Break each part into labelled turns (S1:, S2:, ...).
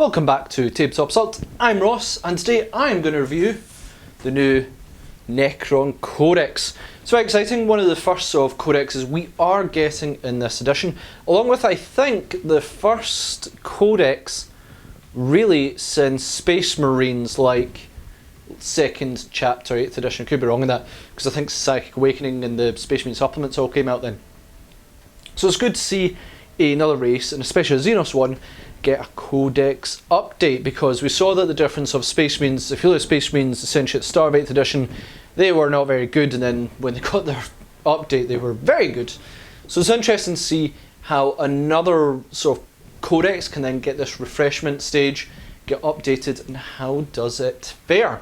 S1: Welcome back to Tabletop Assault. I'm Ross, and today I'm going to review the new Necron Codex. It's very exciting, one of the first sort of codexes we are getting in this edition, along with, I think, the first codex really since Space Marines, like 2nd chapter, 8th edition. I could be wrong in that, because I think Psychic Awakening and the Space Marine supplements all came out then. So it's good to see another race, and especially a Xenos one, get a codex update, because we saw that the difference of Space Marines, if you look at Space Marines essentially at the start of 8th edition, they were not very good, and then when they got their update they were very good. So it's interesting to see how another sort of codex can then get this refreshment stage, get updated, and how does it fare.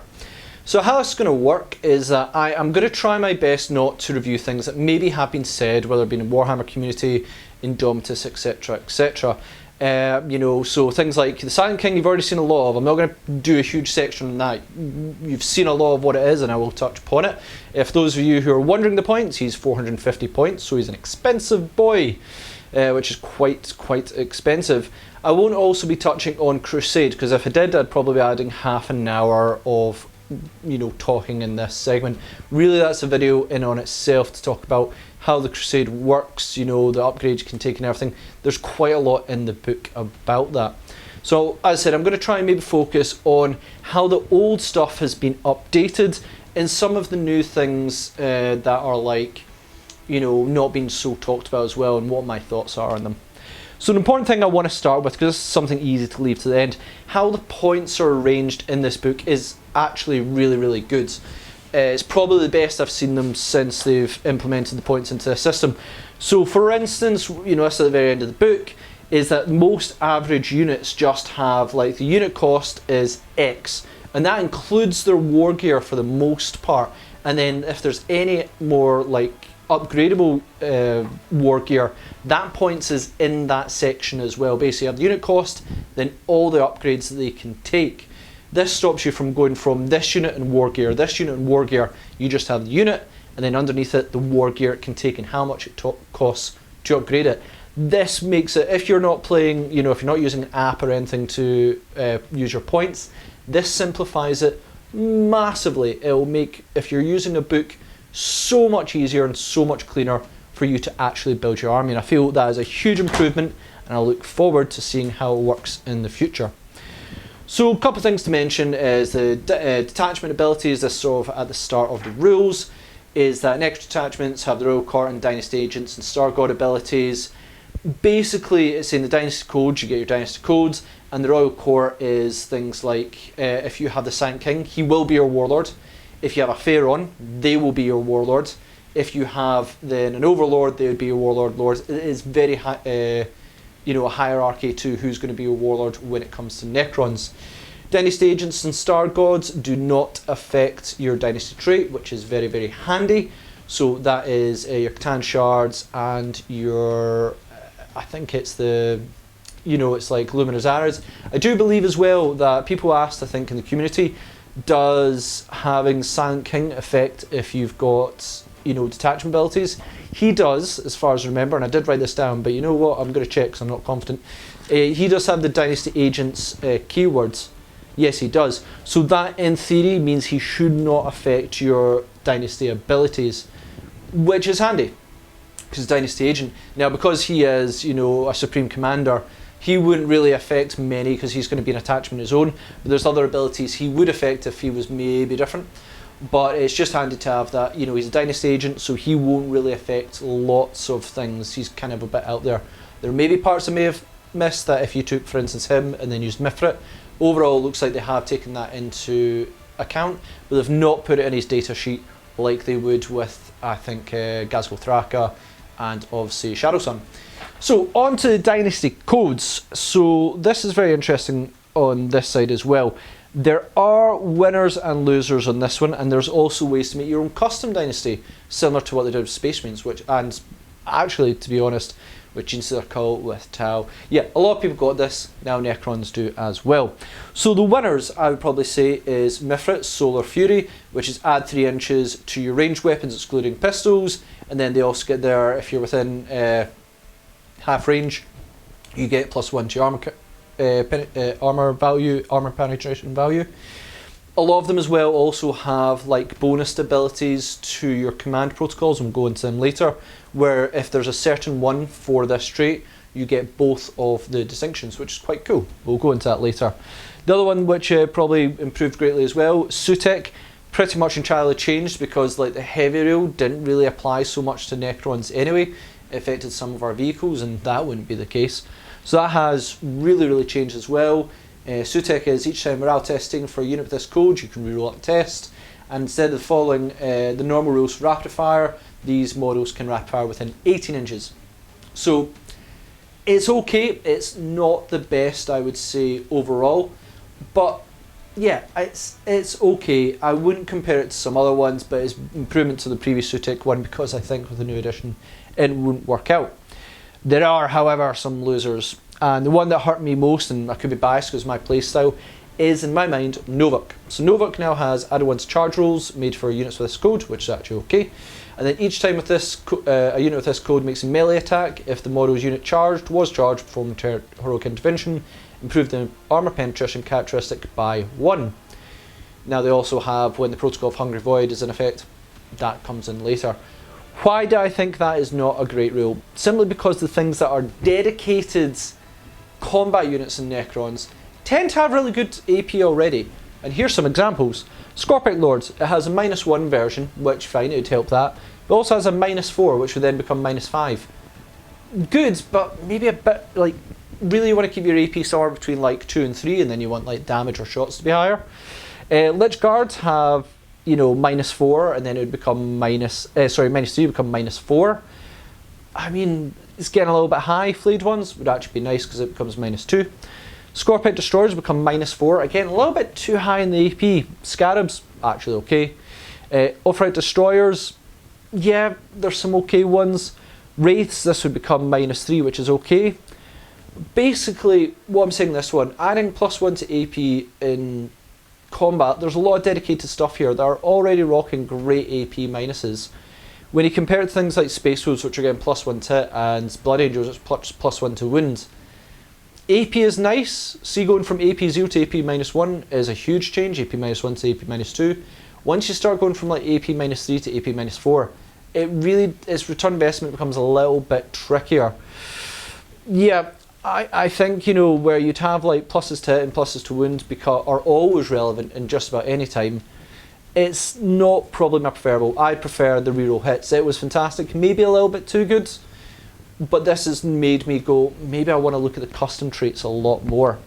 S1: So how it's going to work is that I am going to try my best not to review things that maybe have been said, whether it be in the Warhammer community, Indomitus, etc, etc. You know, so things like the Silent King you've already seen a lot of. I'm not going to do a huge section on that. You've seen a lot of what it is, and I will touch upon it. If those of you who are wondering the points, he's 450 points, so he's an expensive boy, which is quite expensive. I won't also be touching on Crusade, because if I did, I'd probably be adding half an hour of, you know, talking in this segment. Really, that's a video in on itself to talk about how the Crusade works, you know, the upgrades you can take and everything. There's quite a lot in the book about that. So as I said, I'm going to try and maybe focus on how the old stuff has been updated and some of the new things that are, like, you know, not being so talked about as well, and what my thoughts are on them. So the important thing I want to start with, because this is something easy to leave to the end, how the points are arranged in this book is actually really good. It's probably the best I've seen them since they've implemented the points into the system. So for instance, you know, this at the very end of the book, is that most average units just have, like, the unit cost is X, and that includes their war gear for the most part. And then if there's any more, like, upgradable war gear, that points is in that section as well. Basically you have the unit cost, then all the upgrades that they can take. This stops you from going from this unit and war gear, this unit and war gear. You just have the unit, and then underneath it the war gear it can take and how much it costs to upgrade it. This makes it, if you're not playing, you know, if you're not using an app or anything to use your points, this simplifies it massively. It will make, if you're using a book, so much easier and so much cleaner for you to actually build your army, and I feel that is a huge improvement, and I look forward to seeing how it works in the future. So a couple of things to mention is the detachment abilities. This sort of at the start of the rules is that Necron detachments have the Royal Court and Dynasty Agents and Star God abilities. Basically it's in the Dynasty Codes, you get your Dynasty Codes, and the Royal Court is things like if you have the Silent King, he will be your warlord. If you have a Feron, they will be your warlord. If you have then an Overlord, they would be your warlord lords. It is very high, you know, a hierarchy to who's going to be your warlord when it comes to Necrons. Dynasty Agents and Star Gods do not affect your Dynasty trait, which is very handy. So that is your Catan Shards and your, I think it's the, you know, it's like Illumina Zara's. I do believe as well that people asked, I think in the community, does having Silent King affect if you've got, you know, detachment abilities? He does, as far as I remember, and I did write this down, but you know what, I'm going to check because I'm not confident. He does have the Dynasty Agents keywords. Yes, he does. So that, in theory, means he should not affect your Dynasty abilities, which is handy, because Dynasty Agent. Now, because he is, you know, a Supreme Commander, he wouldn't really affect many, because he's going to be an attachment of his own, but there's other abilities he would affect if he was maybe different. But it's just handy to have that, you know, he's a Dynasty Agent, so he won't really affect lots of things. He's kind of a bit out there. There may be parts I may have missed that if you took, for instance, him and then used Mithrit. Overall, it looks like they have taken that into account, but they've not put it in his data sheet like they would with, I think, Ghazghkull Thraka and obviously Shadowsun. So on to Dynasty Codes. So this is very interesting on this side as well. There are winners and losers on this one, and there's also ways to make your own custom dynasty, similar to what they did with Space Marines, which, and actually, to be honest, with Genestealer Cult, with Tau, yeah, a lot of people got this, now Necrons do as well. So the winners, I would probably say, is Mithrit, Solar Fury, which is add 3 inches to your ranged weapons excluding pistols, and then they also get there, if you're within half range, you get +1 to your armor armor value, armor penetration value. A lot of them as well also have like bonus abilities to your command protocols, and we'll go into them later, where if there's a certain one for this trait, you get both of the distinctions, which is quite cool. We'll go into that later. The other one which probably improved greatly as well, Sutek, pretty much entirely changed because like the heavy rail didn't really apply so much to Necrons anyway. It affected some of our vehicles, and that wouldn't be the case. So that has really changed as well. Sutek is each time morale testing for a unit with this code, you can reroll up the test, and instead of following the normal rules for rapid fire, these models can rapid fire within 18 inches. So it's okay, it's not the best I would say overall, but yeah, it's okay. I wouldn't compare it to some other ones, but it's improvement to the previous Sutek one because I think with the new edition it wouldn't work out. There are, however, some losers, and the one that hurt me most, and I could be biased because of my playstyle, is in my mind Novak. So Novak now has added one to charge rolls made for units with this code, which is actually okay. And then each time with this a unit with this code makes a melee attack, if the model's unit was charged, performing heroic intervention, improve the armor penetration characteristic by 1. Now they also have when the Protocol of Hungry Void is in effect, that comes in later. Why do I think that is not a great rule? Simply because the things that are dedicated combat units in Necrons tend to have really good AP already. And here's some examples. Scorpio Lords, it has a -1 version, which fine, it would help that. But also has a -4, which would then become -5. Good, but maybe a bit like, really you want to keep your AP somewhere between like 2 and 3, and then you want like damage or shots to be higher. Lich Guards have, you know, -4, and then it would become -3 become -4. I mean, it's getting a little bit high. Flayed ones would actually be nice because it becomes -2. Scorpio Destroyers become -4. Again, a little bit too high in the AP. Scarabs, actually okay. Off-Right Destroyers, yeah, there's some okay ones. Wraiths, this would become -3, which is okay. Basically, what I'm saying this one, adding +1 to AP in combat, there's a lot of dedicated stuff here that are already rocking great AP minuses. When you compare it to things like Space Wolves, which are getting +1 to hit, and Blood Angels, which is +1 to wound, AP is nice. See, going from AP 0 to AP -1 is a huge change, AP -1 to AP -2. Once you start going from like AP -3 to AP -4, its return investment becomes a little bit trickier. Yeah, I think, you know, where you'd have like pluses to hit and pluses to wound are always relevant in just about any time, it's not probably my preferable. I prefer the reroll hits. It was fantastic, maybe a little bit too good, but this has made me go, maybe I want to look at the custom traits a lot more.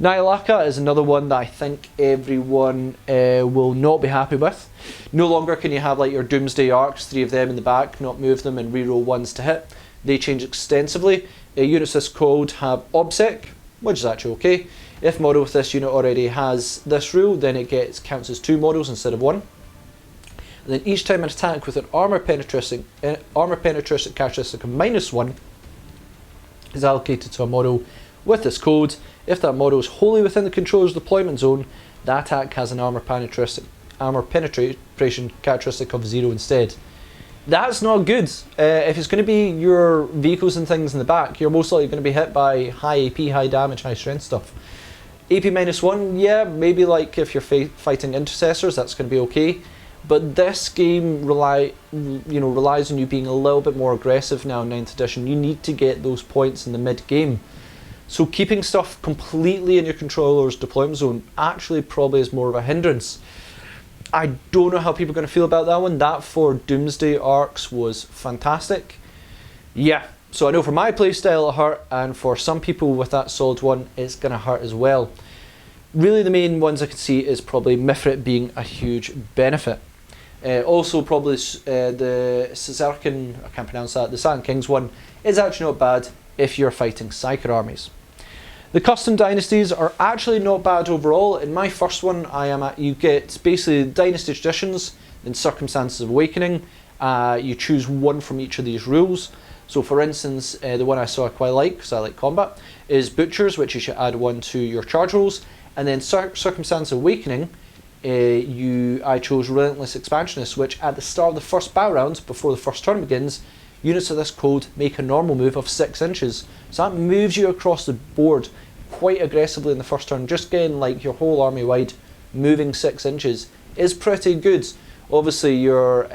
S1: Nihilaka is another one that I think everyone will not be happy with. No longer can you have like your Doomsday Arcs, 3 of them in the back, not move them and reroll 1s to hit. They change extensively. Units this code have OBSEC, which is actually okay. If model with this unit already has this rule, then it counts as 2 models instead of 1. And then each time an attack with an armor penetration characteristic of -1 is allocated to a model with this code, if that model is wholly within the controller's deployment zone, that attack has an armor penetration characteristic of 0 instead. That's not good. If it's going to be your vehicles and things in the back, you're most likely going to be hit by high AP, high damage, high strength stuff. AP -1, yeah, maybe like if you're fighting intercessors, that's going to be okay. But this game relies on you being a little bit more aggressive now in 9th edition. You need to get those points in the mid-game. So keeping stuff completely in your controller's deployment zone actually probably is more of a hindrance. I don't know how people are going to feel about that one. That for Doomsday Arcs was fantastic. Yeah, so I know for my playstyle it hurt, and for some people with that solid one, it's going to hurt as well. Really the main ones I can see is probably Mithrit being a huge benefit. Also probably the Caesarcan, I can't pronounce that, the Saturn Kings one is actually not bad if you're fighting Psyker armies. The custom dynasties are actually not bad overall. In my first one, you get basically Dynasty Traditions, then Circumstances of Awakening. You choose one from each of these rules. So for instance, the one I quite like, because I like combat, is Butchers, which you should add 1 to your charge rolls. And then Circumstance of Awakening, I chose Relentless Expansionist, which at the start of the first battle round, before the first turn begins, units of this code make a normal move of 6 inches. So that moves you across the board quite aggressively in the first turn, just getting like your whole army wide, moving 6 inches is pretty good. Obviously your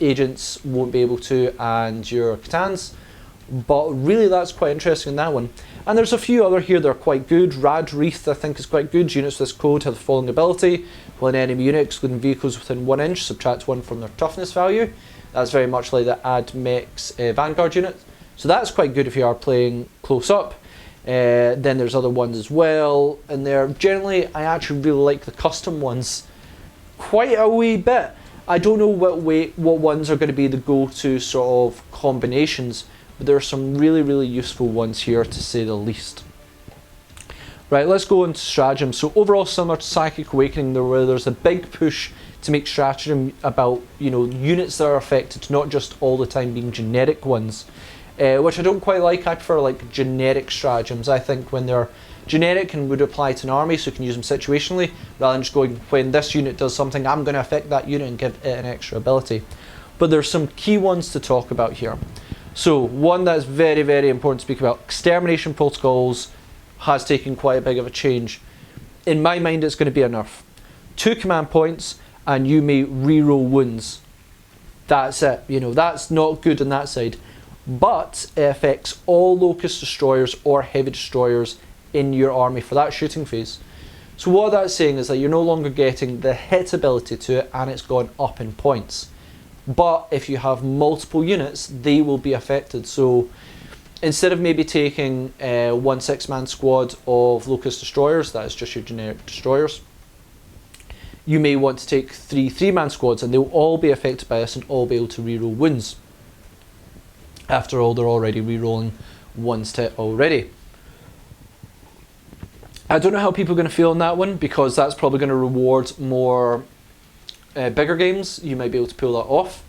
S1: agents won't be able to, and your Catans, but really that's quite interesting in that one. And there's a few other here that are quite good. Rad Wreath I think is quite good. Units with this code have the following ability: when an enemy unit, excluding vehicles within 1 inch, subtract 1 from their toughness value. That's very much like the AdMech's Vanguard unit. So that's quite good if you are playing close up. Then there's other ones as well, and they're generally, I actually really like the custom ones quite a wee bit. I don't know what ones are going to be the go-to sort of combinations, but there are some really useful ones here to say the least. Right, let's go into Stratagem. So overall, similar to Psychic Awakening, there's a big push to make Stratagem about, you know, units that are affected, not just all the time being generic ones, which I don't quite like. I prefer like generic stratagems. I think when they're generic and would apply to an army, so you can use them situationally, rather than just going, when this unit does something, I'm going to affect that unit and give it an extra ability. But there's some key ones to talk about here. So one that's very important to speak about, Extermination Protocols has taken quite a big of a change. In my mind, it's going to be a nerf. 2 command points and you may reroll wounds. That's it. You know, that's not good on that side. But it affects all Locust Destroyers or Heavy Destroyers in your army for that shooting phase. So what that's saying is that you're no longer getting the hit ability to it, and it's gone up in points. But if you have multiple units, they will be affected. So instead of maybe taking 1 6-man squad of Locust Destroyers, that is just your generic destroyers, you may want to take 3 3-man squads, and they'll all be affected by this and all be able to reroll wounds. After all, they're already rerolling ones to it already. I don't know how people are going to feel on that one, because that's probably going to reward more bigger games. You might be able to pull that off.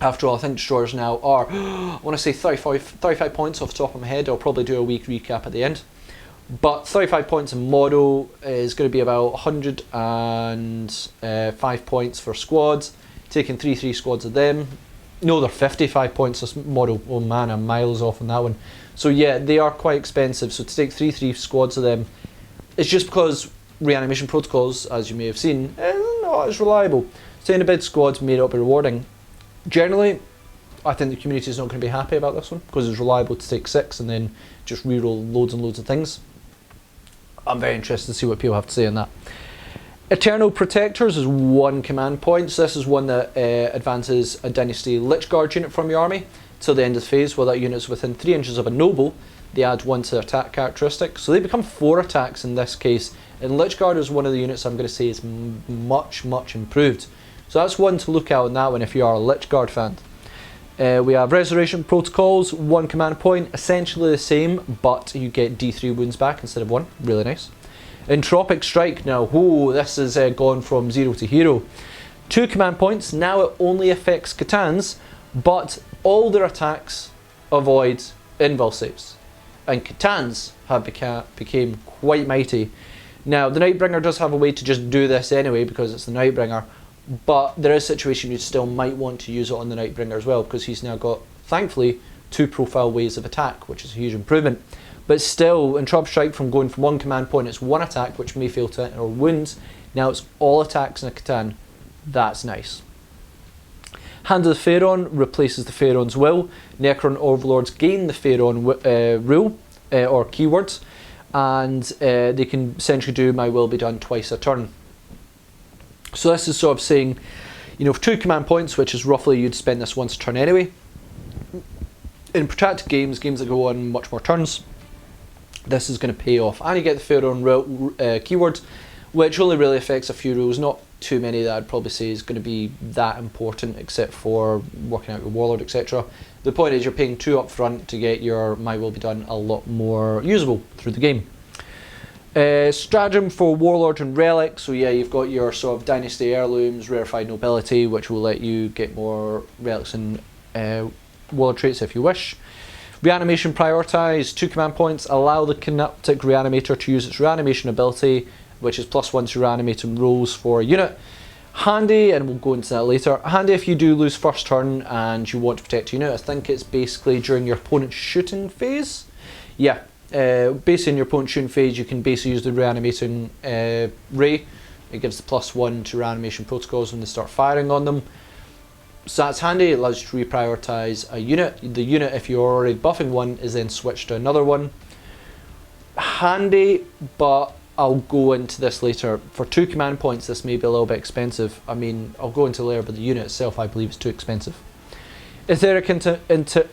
S1: After all, I think Destroyers now are, I want to say 35 points off the top of my head. I'll probably do a week recap at the end. But 35 points in model is going to be about 105 points for squads. Taking 3 squads of them. No, they're 55 points this model. Oh man, I'm miles off on that one. So yeah, they are quite expensive. So to take 3 squads of them, it's just because Reanimation Protocols, as you may have seen, is not as reliable. Taking a big squad may not be rewarding. Generally, I think the community is not going to be happy about this one, because it's reliable to take 6 and then just reroll loads and loads of things. I'm very interested to see what people have to say on that. Eternal Protectors is 1 command point. So this is one that advances a Dynasty Lich Guard unit from your army till the end of the phase. While that unit is within 3 inches of a noble, they add 1 to their attack characteristic. So they become 4 attacks in this case. And Lich Guard is one of the units I'm going to say is much improved. So that's one to look out on that one if you are a Lich Guard fan. We have Resurrection Protocols, 1 command point, essentially the same, but you get D3 wounds back instead of 1. Really nice. Entropic Strike, now, this has gone from 0 to hero. 2 command points, now it only affects Catans, but all their attacks avoid invul saves. And Catans have became quite mighty. Now, the Nightbringer does have a way to just do this anyway, because it's the Nightbringer, but there is a situation you still might want to use it on the Nightbringer as well, because he's now got, thankfully, 2 profile ways of attack, which is a huge improvement. But still, Entropic Strike, from going from 1 command point, it's 1 attack, which may fail to hit or wounds. Now it's all attacks in a Catan. That's nice. Hanzo Feron replaces the Feron's Will. Necron Overlords gain the Feron rule, or keywords, and they can essentially do My Will Be Done twice a turn. So this is sort of saying, you know, for 2 command points, which is roughly you'd spend this once a turn anyway. In protracted games that go on much more turns, this is going to pay off. And you get the Feron keyword, which only really affects a few rules, not too many that I'd probably say is going to be that important, except for working out your Warlord, etc. The point is you're paying 2 up front to get your My Will Be Done a lot more usable through the game. Stratagem for Warlord and Relic, so yeah, you've got your sort of Dynasty Heirlooms, Rarefied Nobility, which will let you get more relics and Warlord traits if you wish. Reanimation Prioritise, 2 command points, allow the Canopic Reanimator to use its Reanimation ability, which is +1 to reanimating rolls for a unit. Handy, and we'll go into that later, handy if you do lose first turn and you want to protect a unit. I think it's basically during your opponent's shooting phase. Yeah, Basically in your opponent's shooting phase, you can basically use the Reanimating Ray. It gives the +1 to Reanimation Protocols when they start firing on them. So that's handy. It allows you to reprioritize a unit. The unit, if you're already buffing one, is then switched to another one. Handy, but I'll go into this later. For 2 command points, this may be a little bit expensive. I mean, I'll go into later, but the unit itself, I believe, is too expensive. Etheric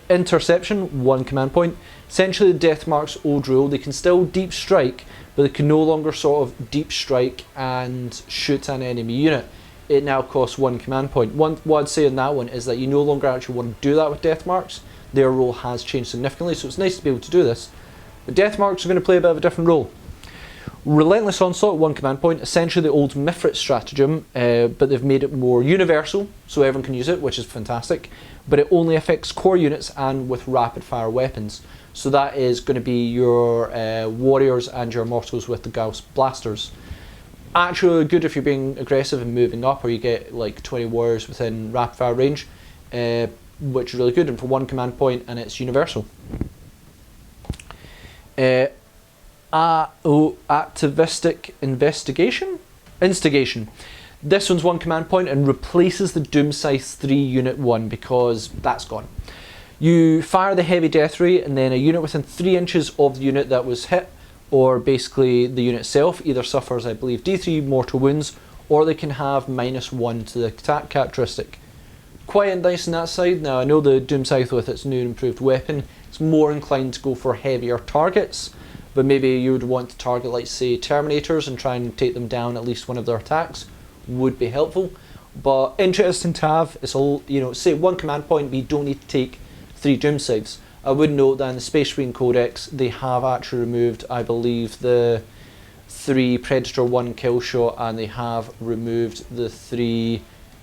S1: Interception, 1 command point. Essentially, the Death Mark's old rule. They can still deep strike, but they can no longer sort of deep strike and shoot an enemy unit. It now costs 1 command point. What I'd say on that one is that you no longer actually want to do that with Death Marks. Their role has changed significantly, so it's nice to be able to do this. The Death Marks are going to play a bit of a different role. Relentless Onslaught, 1 command point. Essentially the old Mithrit stratagem, but they've made it more universal, so everyone can use it, which is fantastic. But it only affects core units and with rapid fire weapons. So that is going to be your Warriors and your Immortals with the Gauss Blasters. Actually good if you're being aggressive and moving up, or you get like 20 Warriors within rapid fire range, which is really good, and for 1 command point, and it's universal. Activistic Instigation. This one's 1 command point and replaces the Doomsday 3 Unit 1 because that's gone. You fire the heavy death ray, and then a unit within 3 inches of the unit that was hit, or basically the unit itself, either suffers, I believe, D3 mortal wounds, or they can have -1 to the attack characteristic. Quite nice on that side. Now I know the Doomsday with its new improved weapon is more inclined to go for heavier targets, but maybe you would want to target, like say, Terminators and try and take them down at least one of their attacks would be helpful. But interesting to have. It's all, you know, say 1 command point, but you don't need to take 3 Doomsaves. I would note that in the Space Marine Codex they have actually removed, I believe, the 3 Predator 1 kill shot, and they have removed the 3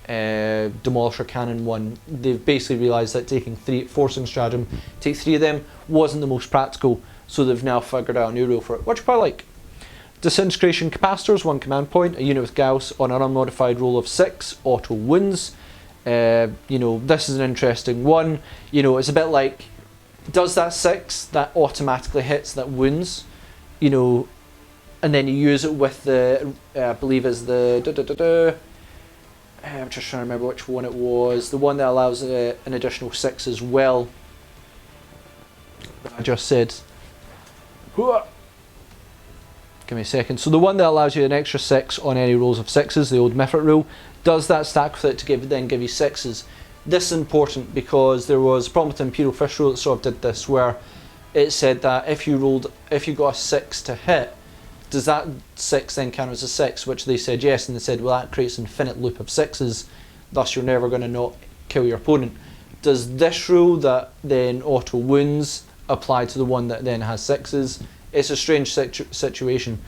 S1: Demolisher Cannon 1. They've basically realised that forcing Stratagem, take 3 of them, wasn't the most practical, so they've now figured out a new rule for it, which I quite like. Disintegration Capacitors, 1 command point, a unit with Gauss on an unmodified roll of 6, auto wounds. You know, this is an interesting one. You know, it's a bit like, does that 6 that automatically hits that wounds, you know, and then you use it with the, I believe is the, I'm just trying to remember which one it was, the one that allows an additional 6 as well. I just said, give me a second. So the one that allows you an extra 6 on any rolls of 6s, the old Mithrit rule, does that stack with it to then give you 6s. This is important because there was a problem with the Imperial Fish rule that sort of did this, where it said that if you got a 6 to hit, does that 6 then count as a 6? Which they said yes, and they said, well, that creates an infinite loop of 6s, thus you're never going to not kill your opponent. Does this rule that then auto wounds apply to the one that then has 6s? It's a strange situation,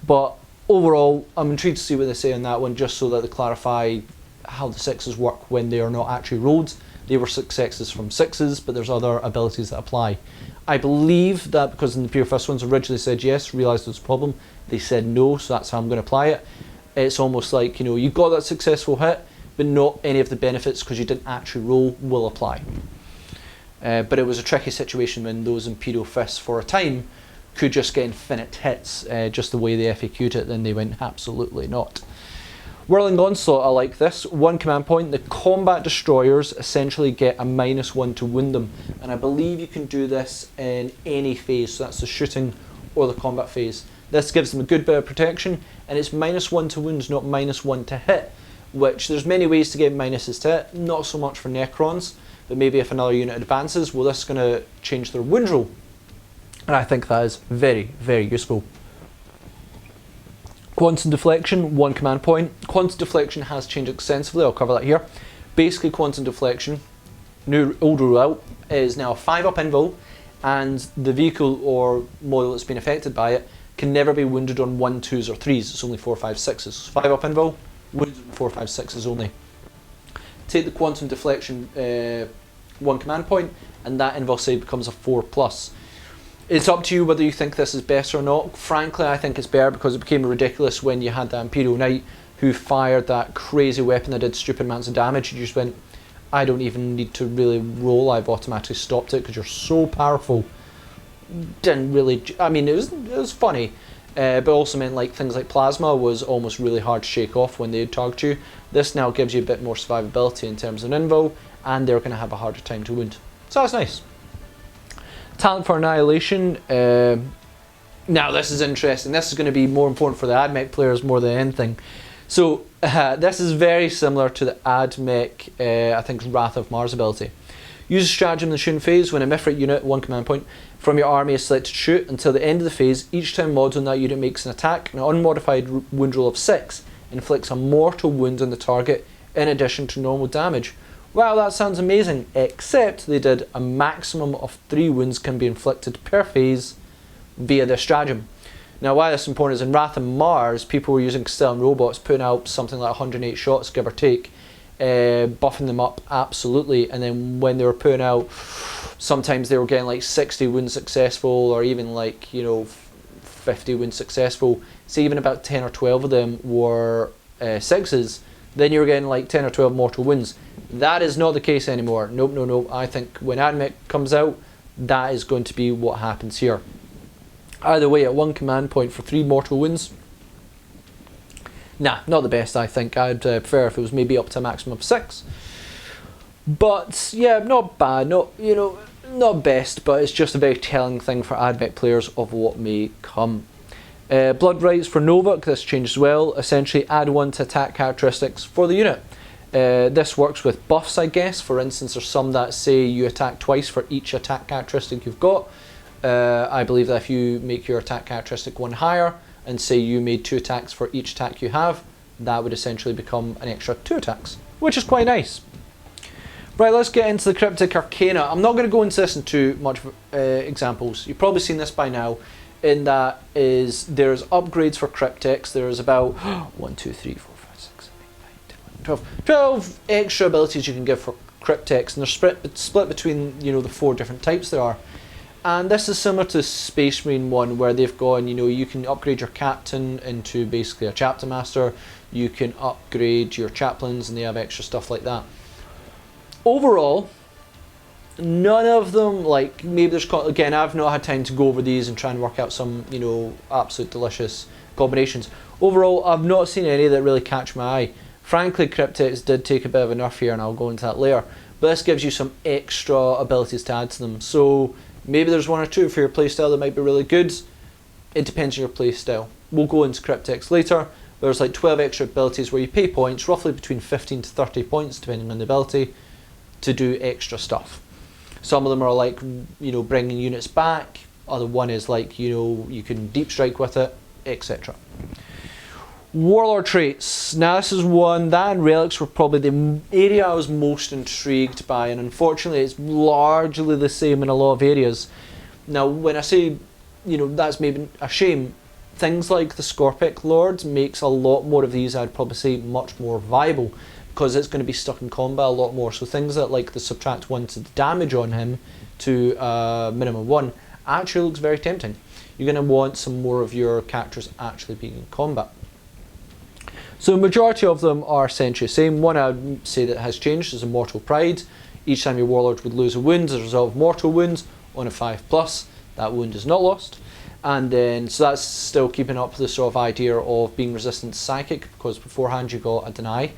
S1: but overall I'm intrigued to see what they say on that one, just so that they clarify how the 6s work when they are not actually rolled. They were 6s from 6s, but there's other abilities that apply. I believe that because in the Pure Fist ones originally said yes, realised there was a problem, they said no, so that's how I'm going to apply it. It's almost like, you know, you got that successful hit, but not any of the benefits because you didn't actually roll will apply. But it was a tricky situation when those Imperial Fists for a time could just get infinite hits, just the way they FAQ'd it, then they went absolutely not. Whirling Onslaught, I like this. 1 command point, the Combat Destroyers essentially get a -1 to wound them, and I believe you can do this in any phase, so that's the shooting or the combat phase. This gives them a good bit of protection, and it's -1 to wounds, not -1 to hit, which there's many ways to get minuses to hit, not so much for Necrons, but maybe if another unit advances, well, this is going to change their wound roll, and I think that is very, very useful. Quantum Deflection, 1 command point. Quantum Deflection has changed extensively, I'll cover that here. Basically, Quantum Deflection, old rule out, is now a 5-up invul, and the vehicle or model that's been affected by it can never be wounded on 1, 2s or 3s, it's only 4, 5, 6s. So 5-up invul, wounded on 4, 5, 6s only. Take the Quantum Deflection 1 command point, and that invul save becomes a 4+. It's up to you whether you think this is better or not. Frankly, I think it's better because it became ridiculous when you had that Imperial Knight who fired that crazy weapon that did stupid amounts of damage. You just went, I don't even need to really roll, I've automatically stopped it because you're so powerful. didn't really, I mean, it was funny, but also meant like things like Plasma was almost really hard to shake off when they target you. This now gives you a bit more survivability in terms of Invo, and they're going to have a harder time to wound. So that's nice. Talent for Annihilation. Now this is interesting. This is going to be more important for the AdMech players more than anything. So this is very similar to the AdMech, I think, Wrath of Mars ability. Use a stratagem in the shooting phase when a Mithrit unit, 1 command point, from your army is selected to shoot until the end of the phase. Each time mods on that unit makes an attack, an unmodified wound roll of 6 inflicts a mortal wound on the target in addition to normal damage. Wow, that sounds amazing, except they did a maximum of 3 wounds can be inflicted per phase via this stratagem. Now why this is important is in Wrath of Mars, people were using Castellan robots, putting out something like 108 shots, give or take, buffing them up absolutely, and then when they were putting out, sometimes they were getting like 60 wounds successful, or even like, you know, 50 wounds successful. So even about 10 or 12 of them were 6s, then you were getting like 10 or 12 mortal wounds. That is not the case anymore. Nope, no, no. I think when AdMech comes out, that is going to be what happens here. Either way, at 1 command point for 3 mortal wounds. Nah, not the best, I think. I'd prefer if it was maybe up to a maximum of 6. But yeah, not bad. Not, you know, not best, but it's just a very telling thing for AdMech players of what may come. Blood Rights for Novak, this changed as well. Essentially add 1 to attack characteristics for the unit. This works with buffs, I guess. For instance, there's some that say you attack twice for each attack characteristic you've got. I believe that if you make your attack characteristic 1 higher, and say you made 2 attacks for each attack you have, that would essentially become an extra 2 attacks, which is quite nice. Right, let's get into the Cryptic Arcana. I'm not going to go into this in too much examples. You've probably seen this by now. In that is there's upgrades for Cryptics. There's about 1, 2, 3, 4, 5, 6, 7, 8, 9, 10, 11, 12 extra abilities you can give for Cryptics, and they're split between, you know, the 4 different types there are. And this is similar to the Space Marine one, where they've gone, you know, you can upgrade your captain into basically a chapter master. You can upgrade your chaplains, and they have extra stuff like that. Overall, none of them, like, maybe there's, again, I've not had time to go over these and try and work out some, you know, absolute delicious combinations. Overall, I've not seen any that really catch my eye. Frankly, Cryptics did take a bit of a nerf here, and I'll go into that later. But this gives you some extra abilities to add to them. So maybe there's 1 or 2 for your playstyle that might be really good. It depends on your playstyle. We'll go into Cryptics later. There's like 12 extra abilities where you pay points, roughly between 15 to 30 points, depending on the ability, to do extra stuff. Some of them are like, you know, bringing units back. Other one is like, you know, you can deep strike with it, etc. Warlord traits. Now this is one, that and relics were probably the area I was most intrigued by, and unfortunately it's largely the same in a lot of areas. Now when I say, you know, that's maybe a shame, things like the Scorpio Lords makes a lot more of these, I'd probably say, much more viable, because it's going to be stuck in combat a lot more. So things that like the subtract 1 to the damage on him to minimum 1 actually looks very tempting. You're going to want some more of your characters actually being in combat. So the majority of them are essentially the same. One I would say that has changed is Immortal Pride. Each time your Warlord would lose a wound as a result of mortal wounds on a 5+, that wound is not lost. And then, so that's still keeping up the sort of idea of being resistant to Psychic, because beforehand you got a Deny.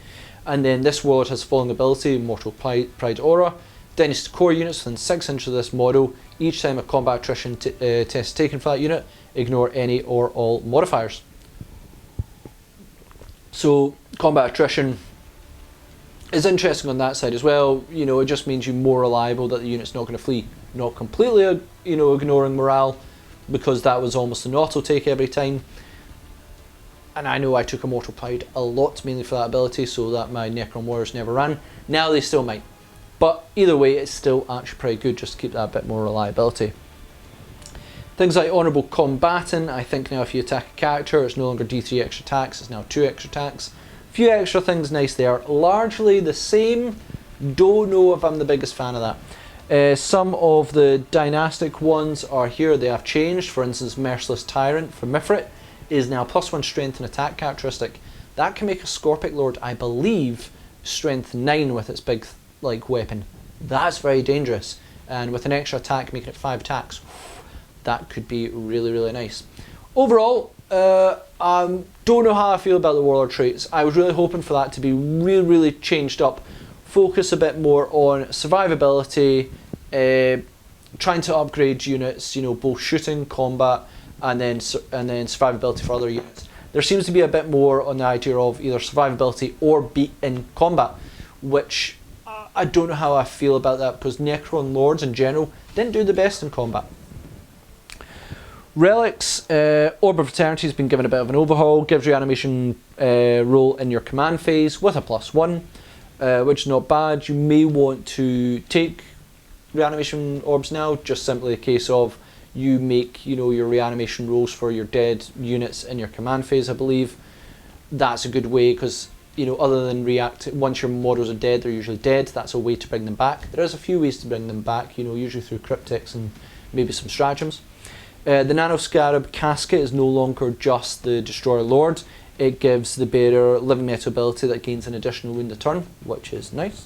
S1: And then this Warlord has falling ability, Immortal Pride Aura. Dynasty core units within 6 inches of this model. Each time a combat attrition test is taken for that unit, ignore any or all modifiers. So combat attrition is interesting on that side as well. You know, it just means you're more reliable that the unit's not going to flee. Not completely, you know, ignoring morale, because that was almost an auto take every time. And I know I took Immortal Pride a lot, mainly for that ability, so that my Necron Warriors never ran. Now they still might. But either way, it's still actually pretty good just to keep that bit more reliability. Things like Honourable Combatant, I think now if you attack a character, it's no longer D3 extra attacks, it's now 2 extra attacks. A few extra things nice there. Largely the same, don't know if I'm the biggest fan of that. Some of the dynastic ones are here, they have changed. For instance, Merciless Tyrant for Mithrit is now +1 strength and attack characteristic. That can make a Scorpio Lord, I believe, strength 9 with its big like weapon. That's very dangerous. And with an extra attack, making it 5 attacks, that could be really, really nice. Overall, I don't know how I feel about the Warlord traits. I was really hoping for that to be really, really changed up. Focus a bit more on survivability, trying to upgrade units, you know, both shooting, combat, and then survivability for other units. There seems to be a bit more on the idea of either survivability or beat in combat, which I don't know how I feel about that, because Necron Lords in general didn't do the best in combat. Relics, Orb of Eternity has been given a bit of an overhaul, gives reanimation roll in your command phase with a +1, which is not bad. You may want to take reanimation orbs now, just simply a case of you make, you know, your reanimation rolls for your dead units in your command phase, I believe. That's a good way, because, you know, other than once your models are dead, they're usually dead. That's a way to bring them back. There is a few ways to bring them back, you know, usually through cryptics and maybe some stratagems. The Nanoscarab Casket is no longer just the Destroyer Lord. It gives the bearer living metal ability that gains an additional wound a turn, which is nice.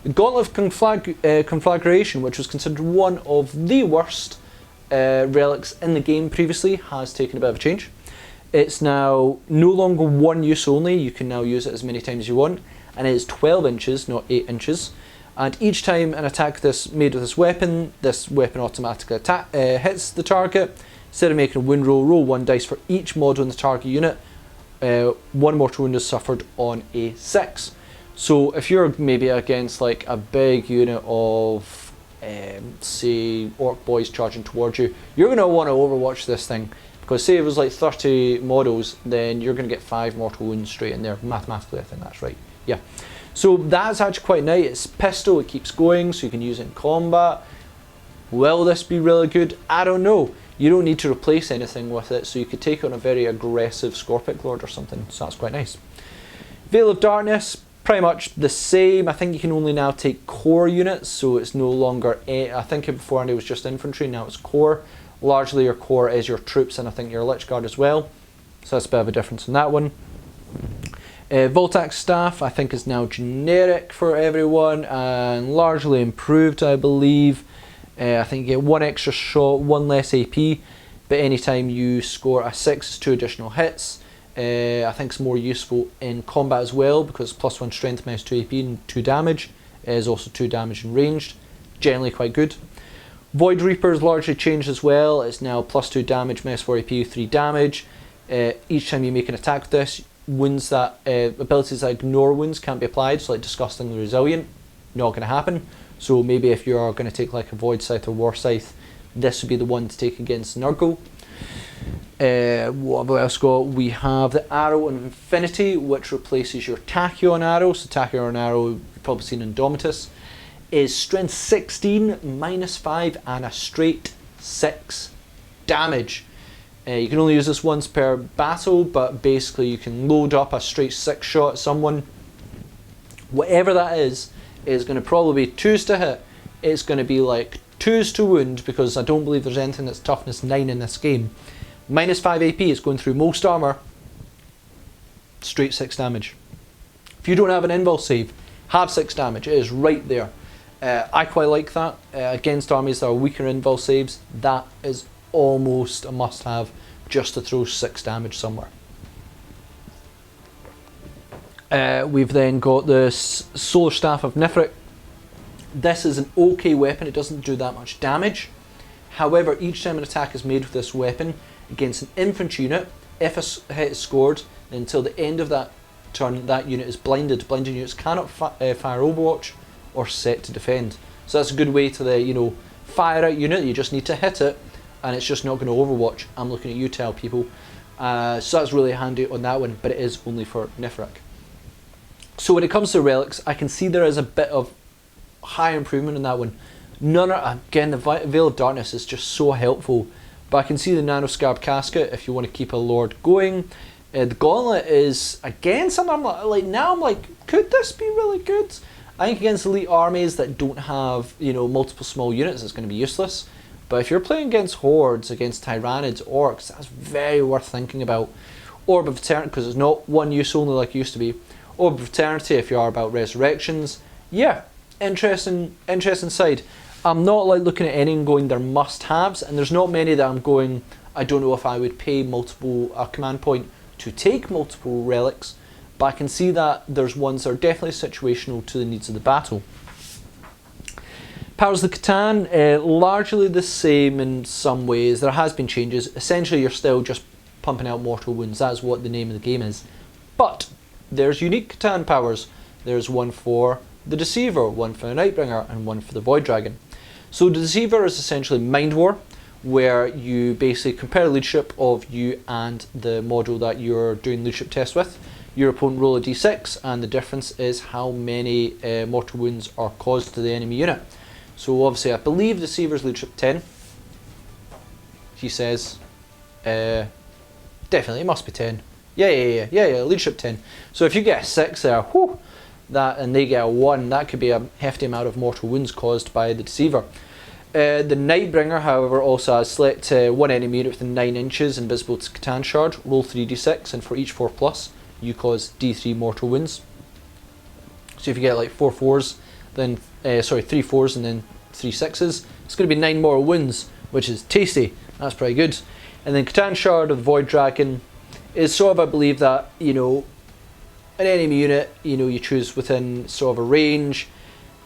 S1: The Gauntlet of Conflagration, which was considered one of the worst relics in the game previously, has taken a bit of a change. It's now no longer one use only. You can now use it as many times as you want, and it is 12 inches, not 8 inches. And each time an attack made with this weapon automatically hits the target. Instead of making a wound roll, roll 1 dice for each model in the target unit. 1 mortal wound is suffered on a 6. So if you're maybe against like a big unit of, say, Orc boys charging towards you, you're going to want to overwatch this thing. Because say it was like 30 models, then you're going to get 5 mortal wounds straight in there. Mathematically, I think that's right. Yeah. So that's actually quite nice. It's pistol, it keeps going, so you can use it in combat. Will this be really good? I don't know. You don't need to replace anything with it, so you could take on a very aggressive Scorpio Lord or something, so that's quite nice. Veil of Darkness, pretty much the same. I think you can only now take core units, so it's no longer, I think beforehand it was just infantry, now it's core. Largely your core is your troops, and I think your Lich Guard as well, so that's a bit of a difference in that one. Voltaic Staff, I think, is now generic for everyone and largely improved, I believe. I think you get 1 extra shot, 1 less AP, but anytime you score a 6, it's 2 additional hits. I think it's more useful in combat as well, because +1 strength minus 2 AP and 2 damage. It is also 2 damage in ranged. Generally quite good. Void Reaper is largely changed as well. It's now +2 damage, minus 4 AP, 3 damage. Each time you make an attack with this, wounds that abilities that ignore wounds can't be applied, so like Disgustingly Resilient, not going to happen. So maybe if you are going to take like a Void Scythe or War Scythe, this would be the one to take against Nurgle. What have we else got? We have the Arrow of Infinity, which replaces your Tachyon Arrow. So Tachyon Arrow, you've probably seen in Domitus, is strength 16, -5, and a straight 6 damage. You can only use this once per battle, but basically you can load up a straight 6 shot at someone. Whatever that is going to probably be 2s to hit. It's going to be like 2s to wound, because I don't believe there's anything that's toughness 9 in this game. -5 AP is going through most armor. Straight 6 damage. If you don't have an invul save, have 6 damage. It is right there. I quite like that. Against armies that are weaker invul saves, that is almost a must-have, just to throw 6 damage somewhere. We've then got the Solar Staff of Nifrit. This is an okay weapon. It doesn't do that much damage. However, each time an attack is made with this weapon against an infantry unit, if a hit is scored, then until the end of that turn, that unit is blinded. Blinded units cannot fire Overwatch or set to defend. So that's a good way to fire out unit. You just need to hit it, and it's just not going to Overwatch. I'm looking at you, tell people. So that's really handy on that one, but it is only for Nifrit. So when it comes to relics, I can see there is a bit of high improvement in that one. Again, the Veil of Darkness is just so helpful, but I can see the Nanoscarab Casket if you want to keep a Lord going. The Gauntlet is, again, something I'm like, could this be really good? I think against elite armies that don't have, multiple small units, it's going to be useless. But if you're playing against hordes, against Tyrannids, Orcs, that's very worth thinking about. Orb of Eternity, because it's not one use only like it used to be. Orb of Eternity, if you are about resurrections, yeah, interesting side. I'm not like looking at any and going they're must-haves, and there's not many that I'm going, I don't know if I would pay multiple command point to take multiple relics, but I can see that there's ones that are definitely situational to the needs of the battle. Powers of the Catan, largely the same in some ways. There has been changes. Essentially, you're still just pumping out mortal wounds. That's what the name of the game is. But there's unique Catan powers. There's one for the Deceiver, one for the Nightbringer, and one for the Void Dragon. So the Deceiver is essentially Mind War, where you basically compare the leadership of you and the model that you're doing leadership test with. Your opponent roll a d6, and the difference is how many mortal wounds are caused to the enemy unit. So obviously I believe Deceiver's leadership 10. He says, definitely, it must be 10. Yeah, leadership 10. So if you get a 6 there, whew, that, and they get a 1, that could be a hefty amount of mortal wounds caused by the Deceiver. The Nightbringer, however, also has select one enemy unit within 9 inches invisible to Catan Shard, roll 3d6, and for each 4+, you cause d3 mortal wounds. So if you get like 4 4s, then 3 4s and then 3 6s, it's going to be 9 mortal wounds, which is tasty. That's pretty good. And then Catan Shard of the Void Dragon is sort of, I believe that, you know, an enemy unit, you know, you choose within sort of a range.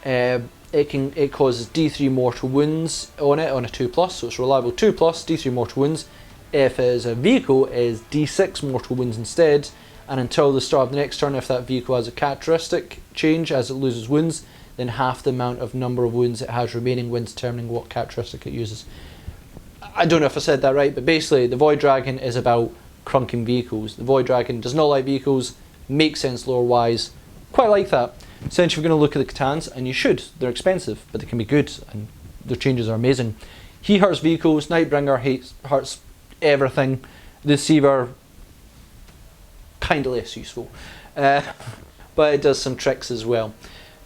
S1: It causes d3 mortal wounds on it on a 2+, so it's reliable 2+, d3 mortal wounds. If it is a vehicle, it is d6 mortal wounds instead. And until the start of the next turn, if that vehicle has a characteristic change as it loses wounds, then half the amount of number of wounds it has remaining when determining what characteristic it uses. I don't know if I said that right, but basically the Void Dragon is about crunking vehicles. The Void Dragon does not like vehicles, makes sense lore-wise, quite like that. Essentially we're going to look at the Catans, and you should. They're expensive, but they can be good, and their changes are amazing. He hurts vehicles, Nightbringer hurts everything, the Deceiver, kind of less useful. But it does some tricks as well.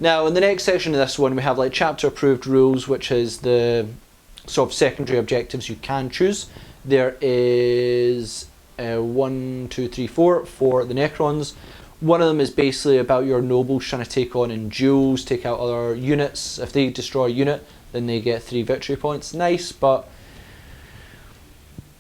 S1: Now, in the next section of this one, we have like chapter approved rules, which is the sort of secondary objectives you can choose. There is 1, 2, 3, 4 for the Necrons. One of them is basically about your nobles trying to take on in duels, take out other units. If they destroy a unit, then they get 3 victory points. Nice, but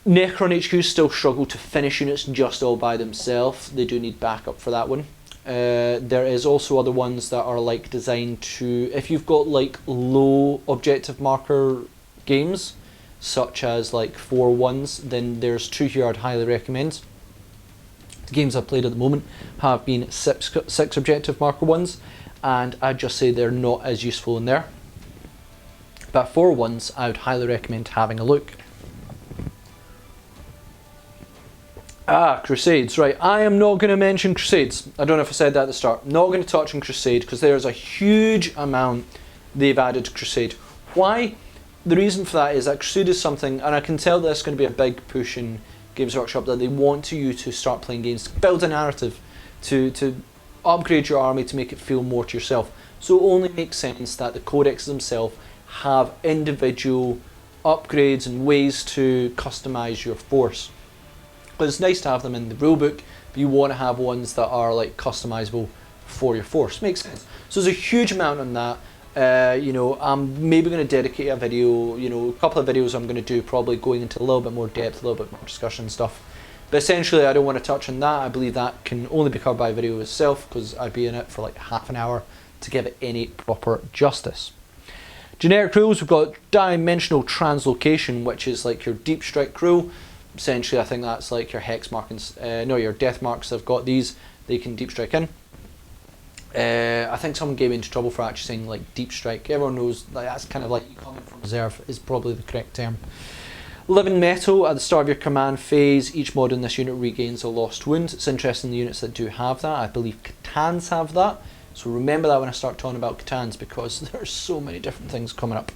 S1: Necron HQs still struggle to finish units just all by themselves. They do need backup for that one. There is also other ones that are like designed to, if you've got like low objective marker games, such as like 4-1s, then there's 2 here I'd highly recommend. The games I've played at the moment have been 6 objective marker ones, and I'd just say they're not as useful in there. But 4-1s, I would highly recommend having a look. Crusades, right. I am not going to mention Crusades. I don't know if I said that at the start. Not going to touch on Crusade because there's a huge amount they've added to Crusade. Why? The reason for that is that Crusade is something, and I can tell there's going to be a big push in Games Workshop that they want you to start playing games, to build a narrative, to upgrade your army to make it feel more to yourself. So it only makes sense that the codexes themselves have individual upgrades and ways to customize your force. But it's nice to have them in the rulebook, but you want to have ones that are like customizable for your force. Makes sense. So there's a huge amount on that. You know, I'm maybe going to dedicate a video, you know, a couple of videos I'm going to do probably going into a little bit more depth, a little bit more discussion and stuff. But essentially I don't want to touch on that. I believe that can only be covered by a video itself because I'd be in it for like half an hour to give it any proper justice. Generic rules, we've got Dimensional Translocation, which is like your Deep Strike rule. Essentially, I think that's like your Hex Mark and your Death Marks. They've got these, they can Deep Strike in. I think someone gave me into trouble for actually saying like Deep Strike. Everyone knows like, that's kind of like coming from reserve is probably the correct term. Living Metal, at the start of your command phase, each mod in this unit regains a lost wound. It's interesting the units that do have that. I believe Catans have that. So remember that when I start talking about Catans because there's so many different things coming up.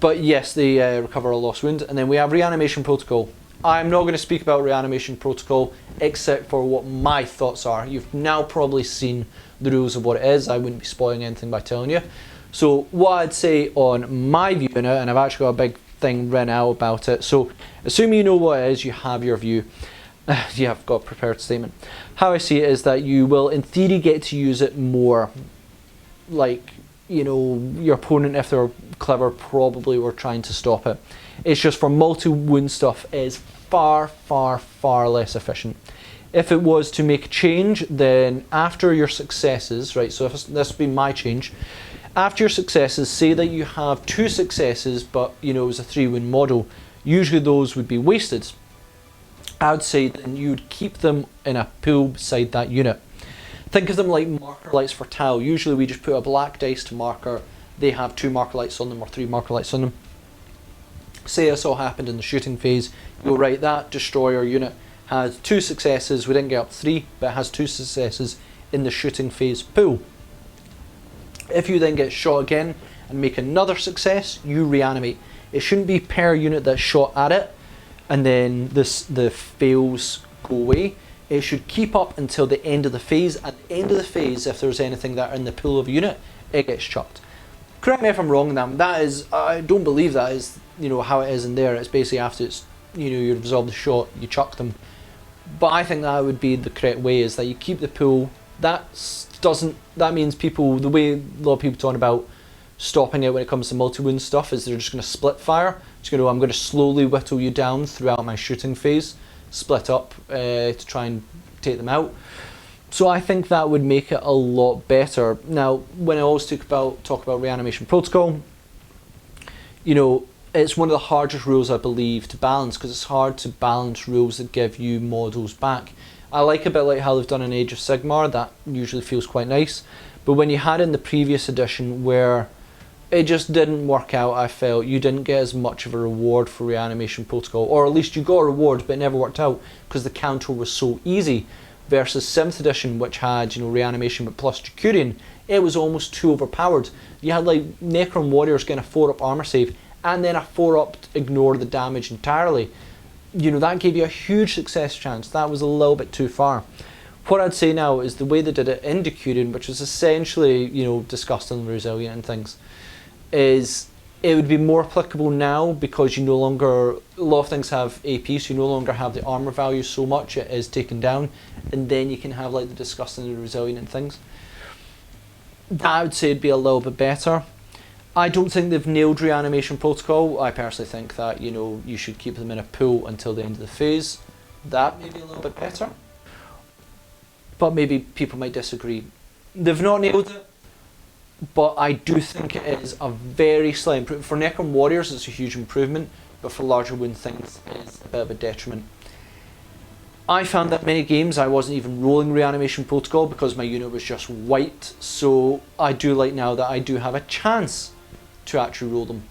S1: But yes, they recover a lost wound. And then we have Reanimation Protocol. I'm not going to speak about Reanimation Protocol except for what my thoughts are. You've now probably seen the rules of what it is. I wouldn't be spoiling anything by telling you. So what I'd say on my view on it, and I've actually got a big thing written out about it. So assuming you know what it is, you have your view. Yeah, I've got a prepared statement. How I see it is that you will in theory get to use it more. Like you know, your opponent, if they're clever, probably were trying to stop it. It's just for multi-wound stuff, it is far, far, far less efficient. If it was to make a change, then after your successes, right, so if this would be my change, after your successes, say that you have 2 successes, but, you know, it was a 3-wound model, usually those would be wasted. I would say then you'd keep them in a pool beside that unit. Think of them like marker lights for tile. Usually we just put a black dice to marker, they have 2 marker lights on them or 3 marker lights on them. Say this all happened in the shooting phase, you'll write that destroyer unit has 2 successes, we didn't get up 3, but it has 2 successes in the shooting phase pool. If you then get shot again and make another success, you reanimate. It shouldn't be per unit that's shot at it and then the fails go away. It should keep up until the end of the phase. At the end of the phase, if there's anything that are in the pool of a unit, it gets chucked. Correct me if I'm wrong, that is, I don't believe that is, you know, how it is in there. It's basically after it's, you know, you've resolved the shot, you chuck them. But I think that would be the correct way, is that you keep the pool. That means people, the way a lot of people talk about stopping it when it comes to multi-wound stuff is they're just going to split fire. I'm going to slowly whittle you down throughout my shooting phase, split up to try and take them out. So I think that would make it a lot better. Now, when I always talk about Reanimation Protocol, you know, it's one of the hardest rules, I believe, to balance, because it's hard to balance rules that give you models back. I like a bit like how they've done in Age of Sigmar, that usually feels quite nice. But when you had in the previous edition where it just didn't work out, I felt you didn't get as much of a reward for Reanimation Protocol, or at least you got a reward but it never worked out because the counter was so easy, versus 7th edition, which had, you know, Reanimation but plus Jacurian. It was almost too overpowered. You had like Necron Warriors getting a 4-up armor save and then a 4-up ignore the damage entirely. You know, that gave you a huge success chance. That was a little bit too far. What I'd say now is the way they did it in Jacurian, which was essentially, you know, disgusting, resilient and things, is it would be more applicable now because you no longer, a lot of things have AP, so you no longer have the armor value so much, it is taken down, and then you can have like the disgusting and resilient and things. That I would say would be a little bit better. I don't think they've nailed Reanimation Protocol. I personally think that, you know, you should keep them in a pool until the end of the phase. That may be a little bit better, but maybe people might disagree. They've not nailed it, but I do think it is a very slight improvement. For Necron Warriors, it's a huge improvement, but for larger wound things, it's a bit of a detriment. I found that many games I wasn't even rolling Reanimation Protocol because my unit was just wiped, so I do like now that I do have a chance to actually roll them.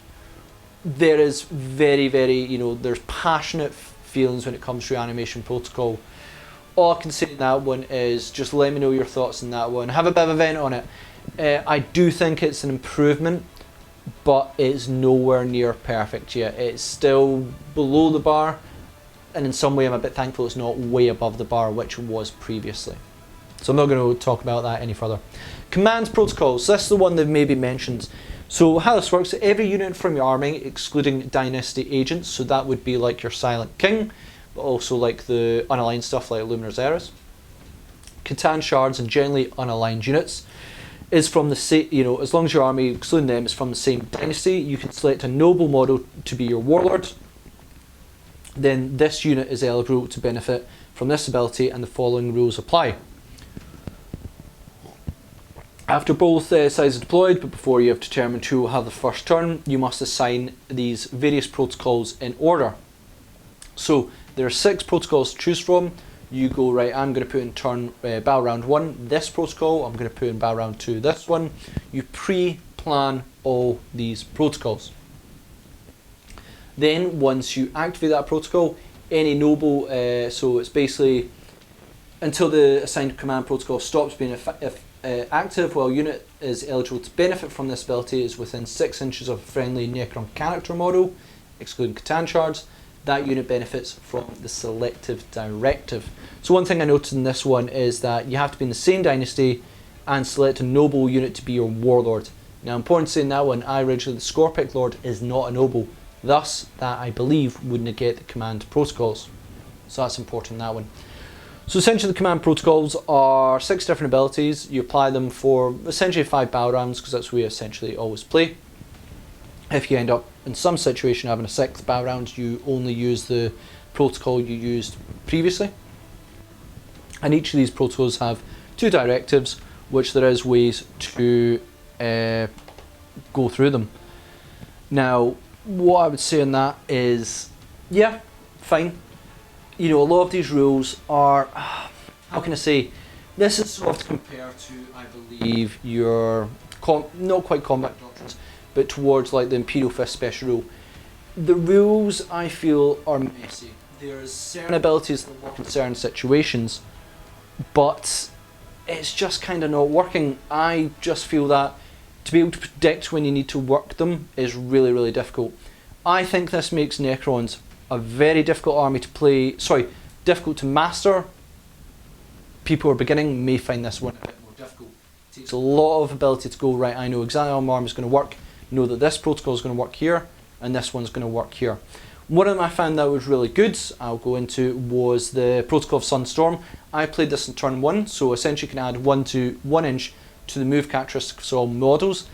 S1: There is very, very, you know, there's passionate feelings when it comes to Reanimation Protocol. All I can say in that one is just let me know your thoughts on that one. Have a bit of a vent on it. I do think it's an improvement, but it's nowhere near perfect yet. It's still below the bar, and in some way I'm a bit thankful it's not way above the bar, which it was previously. So I'm not going to talk about that any further. Command protocols, this is the one they've maybe mentioned. So how this works, every unit from your army, excluding Dynasty Agents, so that would be like your Silent King, but also like the unaligned stuff like Illumina Zara, Catan Shards and generally unaligned units, is from the same, you know, as long as your army, excluding them, is from the same dynasty, you can select a noble model to be your warlord. Then this unit is eligible to benefit from this ability and the following rules apply. After both sides are deployed, but before you have determined who will have the first turn, you must assign these various protocols in order. So there are 6 protocols to choose from. You go, right, I'm going to put in turn battle round 1 this protocol, I'm going to put in battle round 2 this one. You pre-plan all these protocols. Then once you activate that protocol, any noble, so it's basically until the assigned command protocol stops being active, while unit is eligible to benefit from this ability is within 6 inches of a friendly Necron character model, excluding Catan Shards, that unit benefits from the selective directive. So one thing I noticed in this one is that you have to be in the same dynasty and select a noble unit to be your warlord. Now, important to say in that one, I originally, the Scorpio Lord is not a noble, thus that I believe would negate the command protocols. So that's important in that one. So essentially the command protocols are 6 different abilities. You apply them for essentially 5 battle rounds because that's what we essentially always play. If you end up in some situation having a 6th battle round, you only use the protocol you used previously. And each of these protocols have 2 directives, which there is ways to go through them. Now, what I would say on that is, yeah, fine. You know, a lot of these rules are, how can I say, this is sort of compared to, I believe, your, not quite combat doctrines, but towards like the Imperial Fist special rule. The rules, I feel, are messy. There's certain abilities that work in certain situations, but it's just kind of not working. I just feel that to be able to predict when you need to work them is really, really difficult. I think this makes Necrons a very difficult army to play, difficult to master. People who are beginning may find this one a bit more difficult. It takes a lot of ability to go, right, I know exactly how my army is going to work, know that this protocol is going to work here, and this one's going to work here. One of them I found that was really good, I'll go into, was the Protocol of Sunstorm. I played this in turn 1, so essentially you can add 1 to 1 inch to the move characteristics of all models.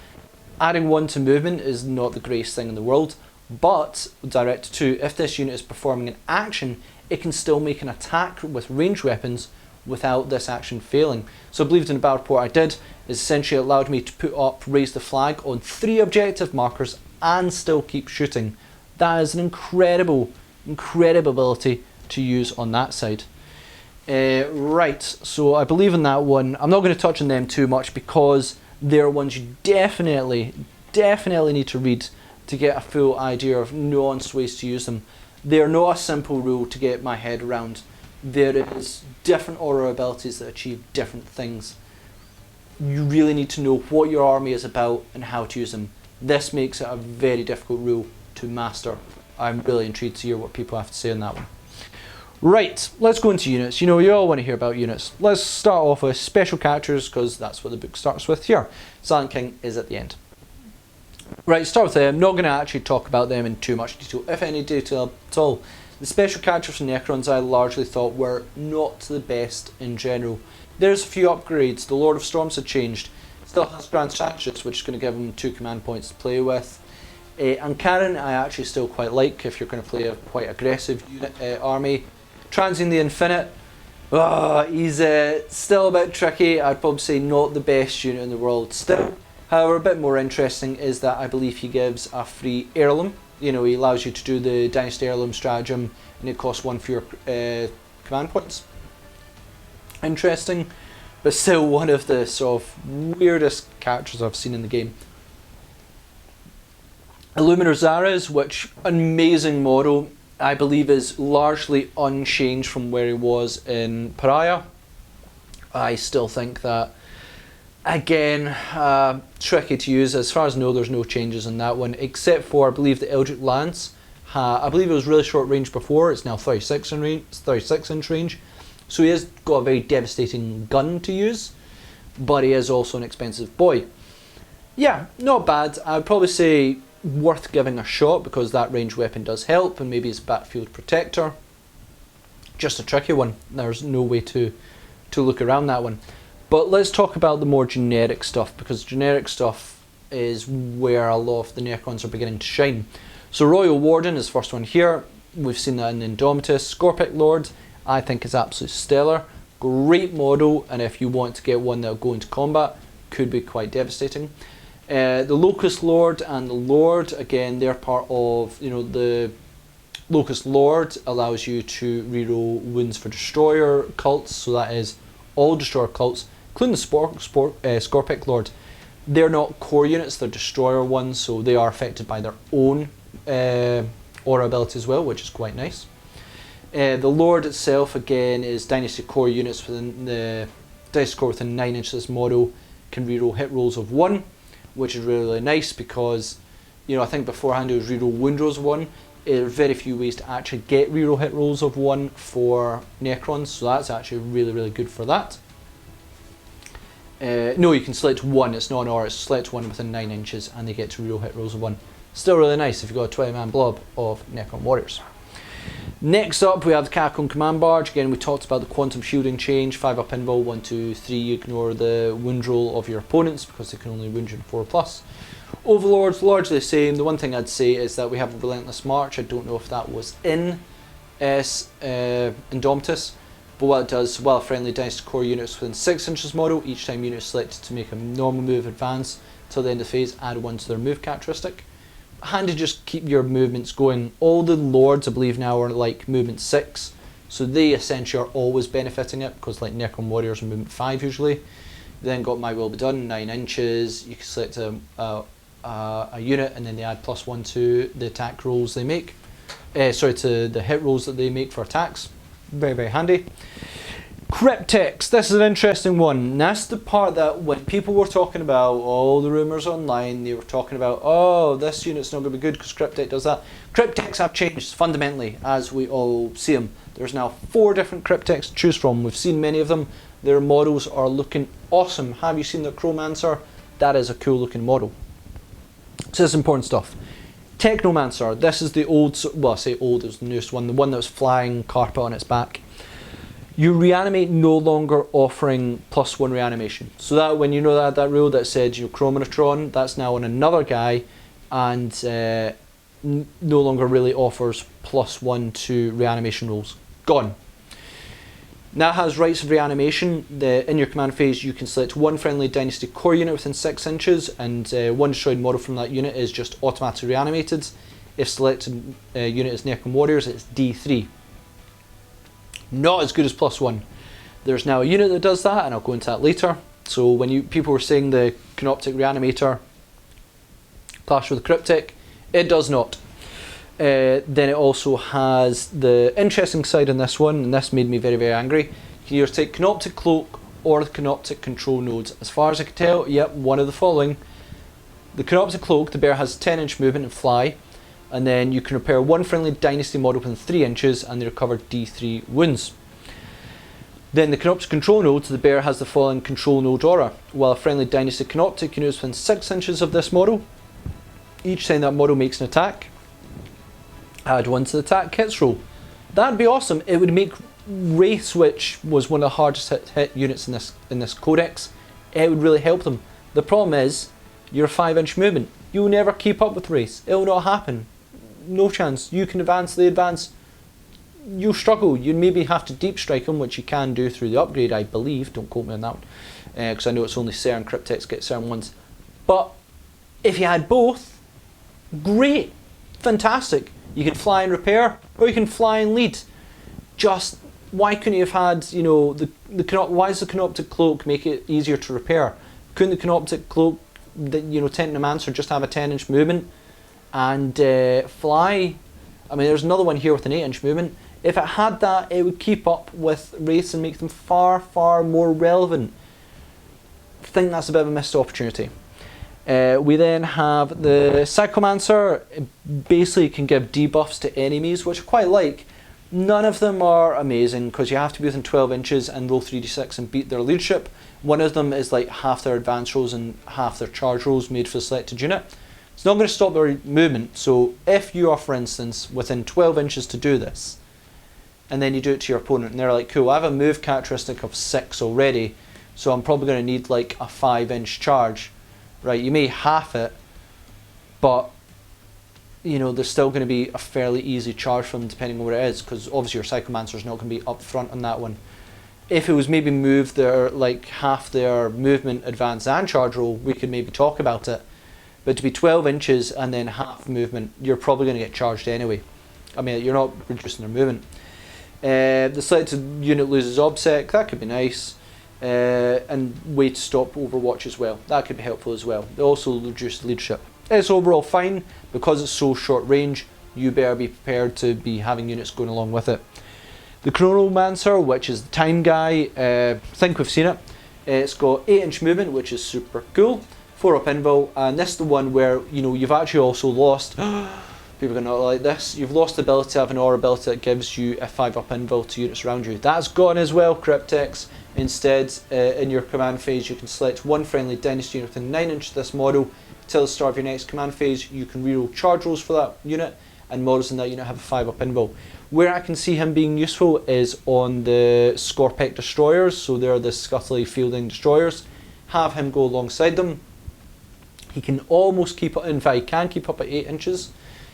S1: Adding 1 to movement is not the greatest thing in the world, but direct 2, if this unit is performing an action, it can still make an attack with ranged weapons without this action failing. So I believed in the battle report I did, is essentially allowed me to put up raise the flag on 3 objective markers and still keep shooting. That is an incredible ability to use on that side. Right, so I believe in that one. I'm not going to touch on them too much because they're ones you definitely need to read to get a full idea of nuanced ways to use them. They're not a simple rule to get my head around. There is different aura abilities that achieve different things. You really need to know what your army is about and how to use them. This makes it a very difficult rule to master. I'm really intrigued to hear what people have to say on that one. Right, let's go into units. You know, you all want to hear about units. Let's start off with special characters because that's what the book starts with here. Silent King is at the end. Right, start with them. I'm not going to actually talk about them in too much detail, if any detail at all. The special characters from Necrons I largely thought were not the best in general. There's a few upgrades. The Lord of Storms had changed. Still has Grand Strategist, which is going to give him 2 command points to play with. And Karen I actually still quite like if you're going to play a quite aggressive unit, army. Transing the Infinite, he's still a bit tricky. I'd probably say not the best unit in the world still. However, a bit more interesting is that I believe he gives a free heirloom. You know, he allows you to do the Dynasty Heirloom Stratagem and it costs 1 for your command points. Interesting, but still one of the sort of weirdest characters I've seen in the game. Illumina Zara, which amazing model, I believe is largely unchanged from where he was in Pariah. I still think that, again, tricky to use. As far as I know, there's no changes in that one, except for, I believe, the Eldritch Lance. I believe it was really short range before, it's now 36 inch range. So he has got a very devastating gun to use, but he is also an expensive boy. Yeah, not bad. I would probably say worth giving a shot because that ranged weapon does help, and maybe it's battlefield protector. Just a tricky one. There's no way to look around that one. But let's talk about the more generic stuff, because generic stuff is where a lot of the Necrons are beginning to shine. So Royal Warden is the first one here. We've seen that in Indomitus. Scorpio Lords, I think is absolutely stellar. Great model, and if you want to get one that'll go into combat, could be quite devastating. The Locust Lord and the Lord, again, they're part of, you know, the Locust Lord allows you to reroll wounds for destroyer cults, so that is all destroyer cults, including the Scorpio Lord. They're not core units, they're destroyer ones, so they are affected by their own aura ability as well, which is quite nice. The Lord itself, again, is Dynasty core units within the Dynasty core within 9 inches of this model, can reroll hit rolls of 1, which is really, really nice because, you know, I think beforehand it was reroll wound rolls of 1. There are very few ways to actually get reroll hit rolls of 1 for Necrons, so that's actually really, really good for that. No, you can select 1, it's not an aura, it's select 1 within 9 inches and they get to reroll hit rolls of 1. Still really nice if you've got a 20-man blob of Necron Warriors. Next up we have the Cacon Command Barge. Again, we talked about the Quantum Shielding change, 5 up invul, 1, 2, 3, you ignore the wound roll of your opponents because they can only wound you in 4+. Overlords, largely the same. The one thing I'd say is that we have a Relentless March. I don't know if that was in Indomitus, but what it does, while friendly Dynasty core units within 6 inches model, each time unit is selected to make a normal move advance till the end of the phase, add 1 to their move characteristic. Handy, just keep your movements going. All the Lords, I believe, now are like movement 6, so they essentially are always benefiting it, because like Necron Warriors are movement 5 usually. You then got My Will Be Done, 9 inches. You can select a unit, and then they add +1 to the attack rolls they make. To the hit rolls that they make for attacks. Very, very handy. Cryptics, this is an interesting one. And that's the part that when people were talking about all the rumours online, they were talking about, oh, this unit's not going to be good because Cryptic does that. Cryptics have changed fundamentally as we all see them. There's now 4 different Cryptics to choose from. We've seen many of them. Their models are looking awesome. Have you seen the Chromancer? That is a cool looking model. So this is important stuff. Technomancer, this is the old, well I say old, it was the newest one, the one that was flying carpet on its back. You reanimate no longer offering +1 reanimation. So that when you know that rule that said Chromanotron, that's now on another guy, and no longer really offers +1 to reanimation rolls. Gone. Now has rights of reanimation. In your command phase you can select 1 friendly Dynasty core unit within 6 inches, and 1 destroyed model from that unit is just automatically reanimated. If selected unit is Necron Warriors, it's D3. Not as good as +1. There's now a unit that does that, and I'll go into that later. So when people were saying the Canopic Reanimator clash with the Cryptic, it does not. Then it also has the interesting side on this one, and this made me very, very angry. You can either take Canopic Cloak or the Canopic Control Nodes. As far as I can tell, yep, one of the following. The Canopic Cloak, the bear has 10-inch movement and fly, and then you can repair 1 friendly Dynasty model within 3 inches and they recover D3 wounds. Then the Canopic Control Node, the bear has the following Control Node aura. While a friendly Dynasty Canopic unit is within 6 inches of this model, each time that model makes an attack, add 1 to the attack hits roll. That'd be awesome. It would make Wraiths, which was one of the hardest hit units in this codex, it would really help them. The problem is, you're 5-inch movement. You'll never keep up with Wraiths. It will not happen. No chance. You can advance, they advance. You'll struggle. You maybe have to deep strike them, which you can do through the upgrade, I believe. Don't quote me on that one, because I know it's only certain Cryptics get certain ones. But if you had both, great, fantastic. You can fly and repair, or you can fly and lead. Just why couldn't you have had, why does the Canopic Cloak make it easier to repair? Couldn't the Canopic Cloak, Technomancer, just have a 10-inch movement and fly? I mean, there's another one here with an 8-inch movement. If it had that, it would keep up with Wraiths and make them far, far more relevant. I think that's a bit of a missed opportunity. We then have the Psychomancer. It basically can give debuffs to enemies, which I quite like. None of them are amazing because you have to be within 12 inches and roll 3d6 and beat their leadership. One of them is like half their advance rolls and half their charge rolls made for the selected unit. It's not going to stop their movement, so if you are, for instance, within 12 inches to do this, and then you do it to your opponent and they're like, cool, I have a move characteristic of 6 already, so I'm probably going to need like a 5-inch charge. Right, you may half it, but there's still going to be a fairly easy charge for them depending on what it is, because obviously your Psychomancer is not going to be up front on that one. If it was maybe moved their half their movement, advance and charge roll, we could maybe talk about it. But to be 12 inches and then half movement, you're probably going to get charged anyway. I mean, you're not reducing their movement. The selected unit loses OBSEC, that could be nice. And way to stop Overwatch as well. That could be helpful as well. They also reduce leadership. It's overall fine. Because it's so short range, you better be prepared to be having units going along with it. The Chronomancer, which is the time guy, I think we've seen it. It's got 8-inch movement, which is super cool. 4 up invul, and this is the one where you've actually also lost. People are not like this. You've lost the ability to have an aura ability that gives you a 5 up invul to units around you. That's gone as well, Cryptics. Instead, in your command phase, you can select 1 friendly Dynasty unit within 9 inches of this model. Till the start of your next command phase, you can reroll charge rolls for that unit, and models in that unit have a 5 up invul. Where I can see him being useful is on the Scorpio Destroyers, so they're the scuttly fielding destroyers. Have him go alongside them. He can almost keep up, in fact he can keep up at 8 inches.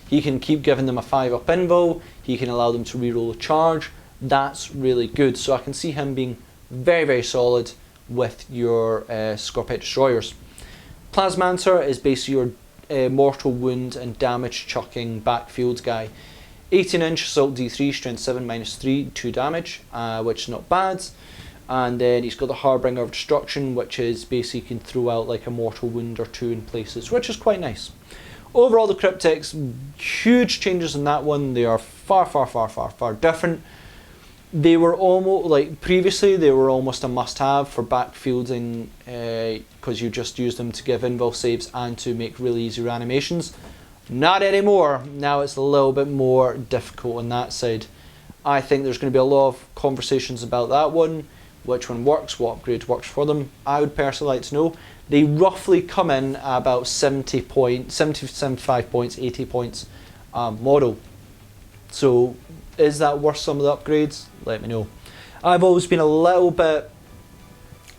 S1: He can keep giving them a 5-up invul, he can allow them to reroll a charge. That's really good, so I can see him being very, very solid with your Scorpio Destroyers. Plasmancer is basically your mortal wound and damage chucking backfield guy. 18-inch assault D3, strength 7, -3, 2 damage, which is not bad. And then he's got the Harbinger of Destruction, which is basically you can throw out like a mortal wound or 2 in places, which is quite nice. Overall, the Cryptics, huge changes in that one. They are far, far, far, far, far different. They were almost like previously. They were almost a must-have for backfielding because you just use them to give invul saves and to make really easy reanimations. Not anymore. Now it's a little bit more difficult on that side. I think there's going to be a lot of conversations about that one. Which one works? What upgrade works for them? I would personally like to know. They roughly come in about 70 to 75 points, 80 points model. So is that worth some of the upgrades? Let me know. I've always been a little bit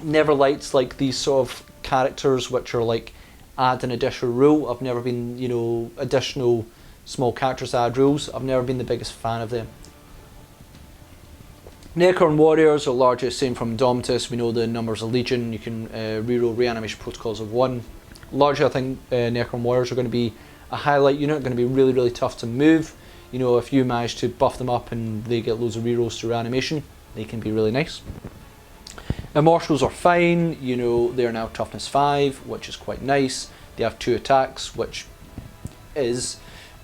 S1: never liked like these sort of characters which are like add an additional rule. I've never been, you know, additional small characters add rules. I've never been the biggest fan of them. Necron Warriors are largely the same from Indomitus. We know the numbers of Legion. You can reroll Reanimation Protocols of 1. Largely, I think Necron Warriors are going to be a highlight unit, going to be really, really tough to move. You know, if you manage to buff them up and they get loads of rerolls to reanimation, they can be really nice. Immortals are fine, you know, they are now toughness 5, which is quite nice. They have 2 attacks, which is,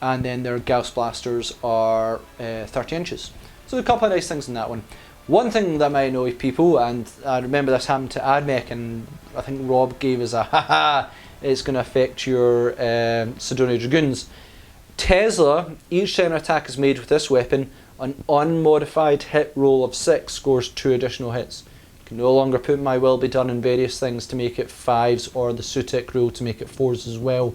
S1: and then their Gauss Blasters are 30 inches. So a couple of nice things in that one. One thing that might annoy people, and I remember this happened to Admech, and I think Rob gave us a haha, it's going to affect your Sidonia Dragoons. Tesla, each time an attack is made with this weapon, an unmodified hit roll of 6 scores 2 additional hits. You can no longer put my will be done in various things to make it 5s or the Sutek rule to make it 4s as well.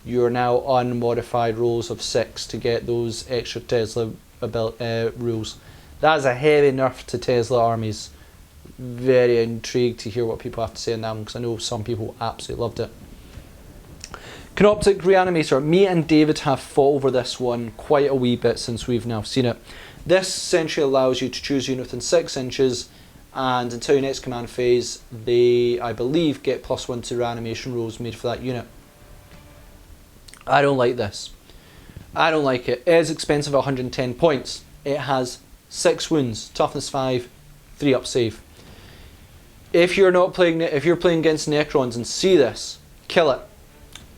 S1: You are now unmodified rolls of 6 to get those extra Tesla rules. That is a heavy nerf to Tesla armies. Very intrigued to hear what people have to say on that one because I know some people absolutely loved it. Canopic Reanimator. Me and David have fought over this one quite a wee bit since we've now seen it. This essentially allows you to choose a unit within 6 inches, and until your next command phase, they, I believe, get +1 to reanimation rolls made for that unit. I don't like this. I don't like it. It is expensive at 110 points. It has 6 wounds, toughness 5, 3-up save. If you're not playing, if you're playing against Necrons and see this, kill it.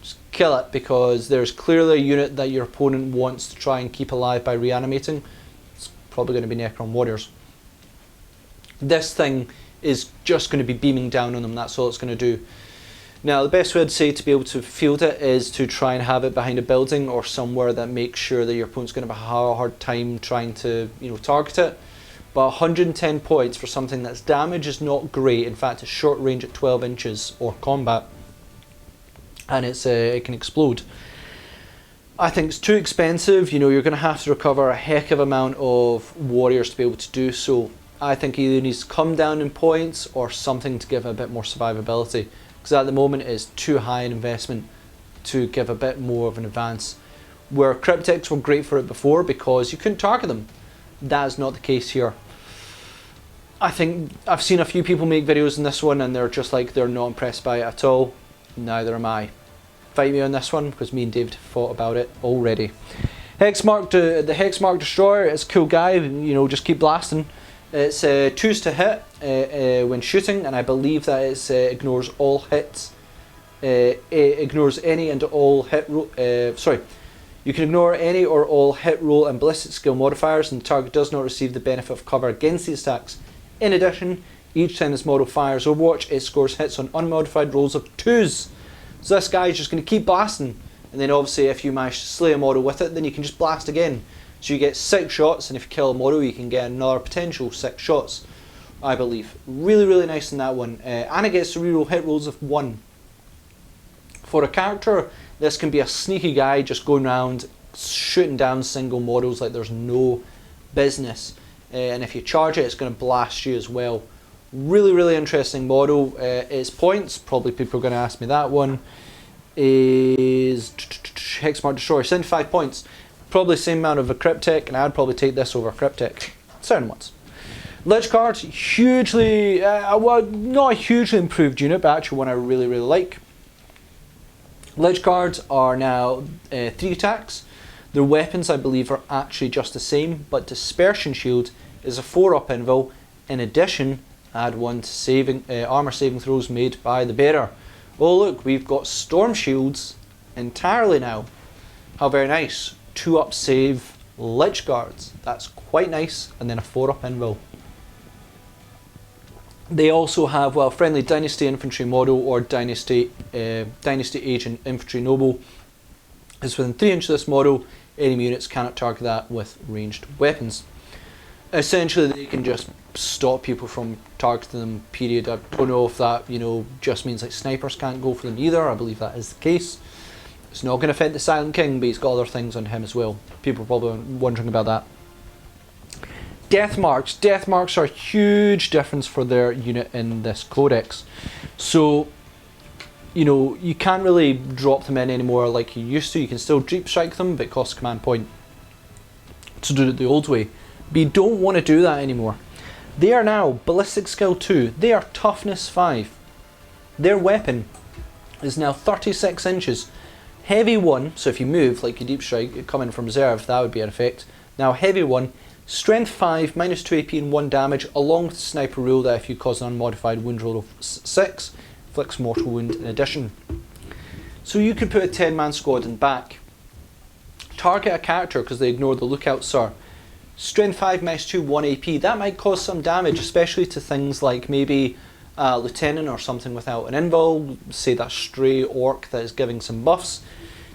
S1: Just kill it, because there's clearly a unit that your opponent wants to try and keep alive by reanimating. It's probably going to be Necron Warriors. This thing is just going to be beaming down on them. That's all it's going to do. Now, the best way I'd say to be able to field it is to try and have it behind a building or somewhere that makes sure that your opponent's going to have a hard time trying to, you know, target it. But 110 points for something that's damage is not great. In fact, it's short range at 12 inches or combat, and it can explode. I think it's too expensive. You know, you're going to have to recover a heck of amount of warriors to be able to do so. I think it either needs to come down in points or something to give it a bit more survivability. Because at the moment it is too high an investment to give a bit more of an advance. Where Cryptics were great for it before because you couldn't target them. That is not the case here. I think I've seen a few people make videos on this one and they're just like, they're not impressed by it at all. Neither am I. Fight me on this one because me and David fought about it already. The Hex Mark Destroyer is a cool guy, you know, just keep blasting. It's 2s to hit when shooting, and I believe that it ignores all hits. It ignores any and all hit roll. You can ignore any or all hit roll and ballistic skill modifiers, and the target does not receive the benefit of cover against these attacks. In addition, each time this model fires Overwatch, it scores hits on unmodified rolls of 2s. So this guy is just going to keep blasting, and then obviously if you manage to slay a model with it, then you can just blast again. So you get 6 shots, and if you kill a model, you can get another potential 6 shots, I believe. Really, really nice in that one. And it gets to reroll hit rolls of 1. For a character, this can be a sneaky guy just going around shooting down single models like there's no business. And if you charge it, it's going to blast you as well. Really, really interesting model. Its points, probably people are going to ask me that one, is Hex Mark Destroyer, 75 points. Probably the same amount of a Cryptic, and I'd probably take this over Cryptic. Certain ones. Lich cards, hugely, well, not a hugely improved unit, but actually one I really, really like. Lich cards are now 3 attacks. Their weapons, I believe, are actually just the same, but Dispersion Shield is a 4-up invul. In addition, add 1 to armor saving throws made by the bearer. Oh look, we've got Storm Shields entirely now. How very nice. 2-up save Lich guards. That's quite nice. And then a 4-up invul. They also have, well, friendly Dynasty Infantry model or Dynasty Agent Infantry Noble. Is within 3 inches of this model. Enemy units cannot target that with ranged weapons. Essentially, they can just stop people from targeting them, period. I don't know if that, just means like snipers can't go for them either. I believe that is the case. It's not going to affect the Silent King, but he's got other things on him as well. People are probably wondering about that. Death marks. Death marks are a huge difference for their unit in this codex. So, you can't really drop them in anymore like you used to. You can still deep strike them, but it costs a command point to do it the old way. But you don't want to do that anymore. They are now Ballistic Skill 2. They are Toughness 5. Their weapon is now 36 inches. Heavy 1, so if you move, like you deep strike, coming from reserve, that would be an effect. Now Heavy 1, Strength 5, minus 2 AP and 1 damage, along with the Sniper rule that if you cause an unmodified wound roll of 6, inflicts mortal wound in addition. So you could put a 10-man squad in back. Target a character because they ignore the lookout, sir. Strength 5, minus 2, 1 AP. That might cause some damage, especially to things like maybe a lieutenant or something without an invul, say that stray orc that is giving some buffs.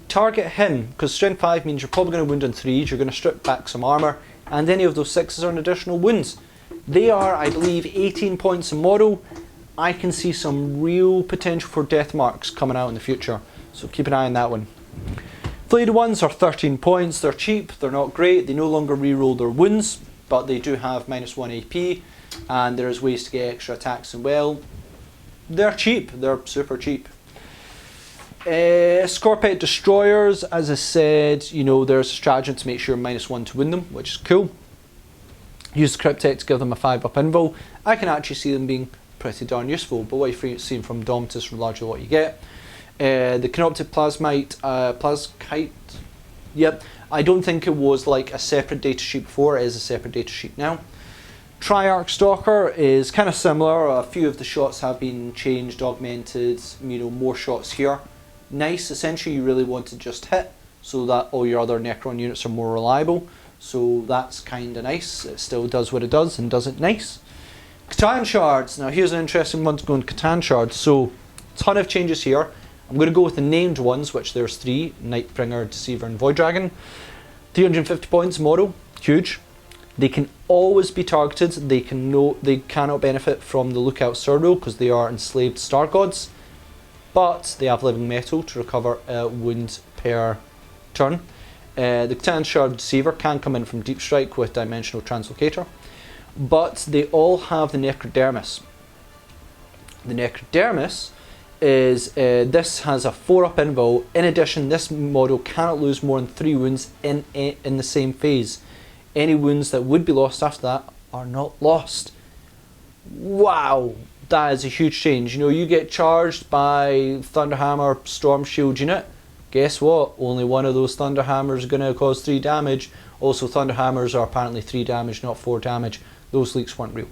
S1: Target him, because strength 5 means you're probably going to wound on 3s, you're going to strip back some armour, and any of those 6s are an additional wounds. They are, I believe, 18 points a model. I can see some real potential for death marks coming out in the future, so keep an eye on that one. Flayed ones are 13 points, they're cheap, they're not great, they no longer reroll their wounds, but they do have minus 1 AP, and there's ways to get extra attacks as well. They're cheap, they're super cheap. Scorpio Destroyers, as I said, there's a stratagem to make sure minus 1 to win them, which is cool. Use the Cryptic to give them a 5-up invul. I can actually see them being pretty darn useful, but what you've seen from Dominatus from largely what you get. The Canopic Plasmite, yep, I don't think it was like a separate datasheet before, it is a separate datasheet now. Triarch Stalker is kind of similar, a few of the shots have been changed, augmented, more shots here. Nice, essentially you really want to just hit so that all your other Necron units are more reliable, so that's kind of nice. It still does what it does and does it nice. Catan Shards, now here's an interesting one to go in Catan Shards, so ton of changes here. I'm going to go with the named ones, which there's 3, Nightbringer, Deceiver and Void Dragon. 350 points model, huge. They can always be targeted, they cannot benefit from the Lookout Sir rule because they are enslaved star gods, but they have living metal to recover a wound per turn. The Catan Shard Deceiver can come in from Deep Strike with Dimensional Translocator, but they all have the Necrodermis. The Necrodermis is, this has a 4-up invul. In addition, this model cannot lose more than 3 wounds in the same phase. Any wounds that would be lost after that are not lost. Wow, that is a huge change. You get charged by Thunderhammer Storm Shield unit. Guess what? Only one of those Thunderhammers is going to cause 3 damage. Also, Thunderhammers are apparently 3 damage, not 4 damage. Those leaks weren't real.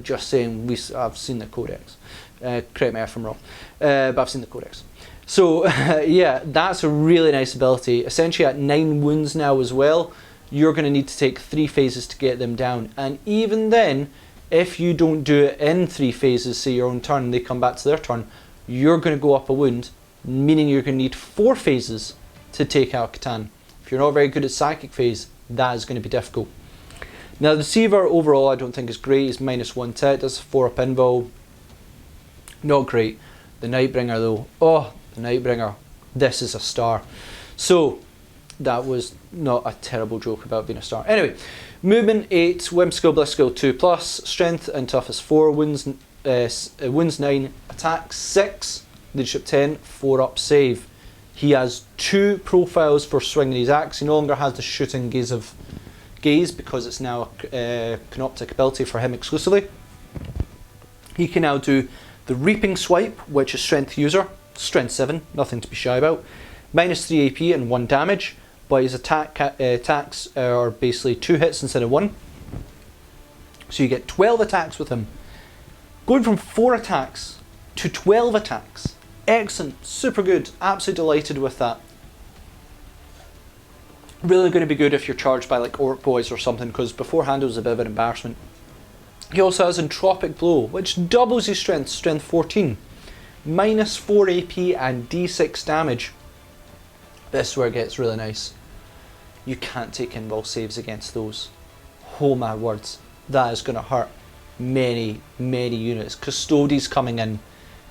S1: Just saying, I've seen the codex. Correct me if I'm wrong, but I've seen the codex. So yeah, that's a really nice ability. Essentially at 9 wounds now as well, you're going to need to take 3 phases to get them down. And even then, if you don't do it in 3 phases, say your own turn, they come back to their turn, you're going to go up a wound, meaning you're going to need 4 phases to take out Catan. If you're not very good at Psychic phase, that is going to be difficult. Now the Deceiver overall I don't think is great, it's minus 1 to it, does 4-up invul. Not great. The Nightbringer though, oh, the Nightbringer, this is a star. So, that was not a terrible joke about being a star. Anyway, movement 8, Whim Skill, Bliss Skill 2+, strength and toughness 4, wounds 9, attack 6, leadership 10, 4 up save. He has 2 profiles for swinging his axe. He no longer has the shooting gaze because it's now a Canopic ability for him exclusively. He can now do the Reaping Swipe, which is strength user, strength 7, nothing to be shy about, minus 3 AP and 1 damage, but his attacks are basically 2 hits instead of 1. So you get 12 attacks with him. Going from 4 attacks to 12 attacks. Excellent, super good, absolutely delighted with that. Really going to be good if you're charged by like Orc Boys or something, because beforehand it was a bit of an embarrassment. He also has Entropic Blow, which doubles his strength, strength 14, minus 4 AP and D6 damage. This is where it gets really nice. You can't take invul saves against those. Oh my words, that is going to hurt many units. Custodies coming in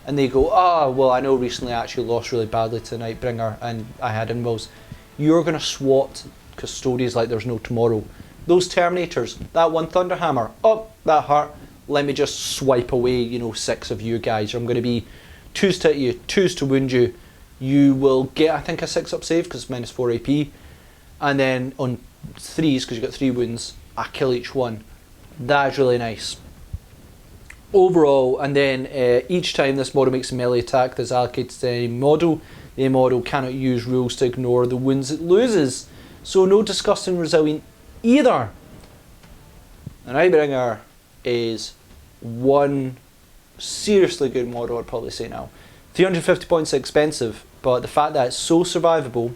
S1: and they go, oh well, I know recently I actually lost really badly to Nightbringer and I had invuls. You're going to swat Custodies like there's no tomorrow. Those Terminators, that one Thunderhammer, oh, that hurt. Let me just swipe away, you know, 6 of you guys. I'm going to be 2s to hit you, 2s to wound you. You will get, I think, a 6 up save because it's minus 4 AP. And then on 3s, because you've got 3 wounds, I kill each one. That is really nice. Overall, and then each time this model makes a melee attack that's allocated to any model, the model cannot use rules to ignore the wounds it loses. So no Disgusting Resilient either. And Nightbringer is one seriously good model, I'd probably say now. 350 points is expensive, but the fact that it's so survivable,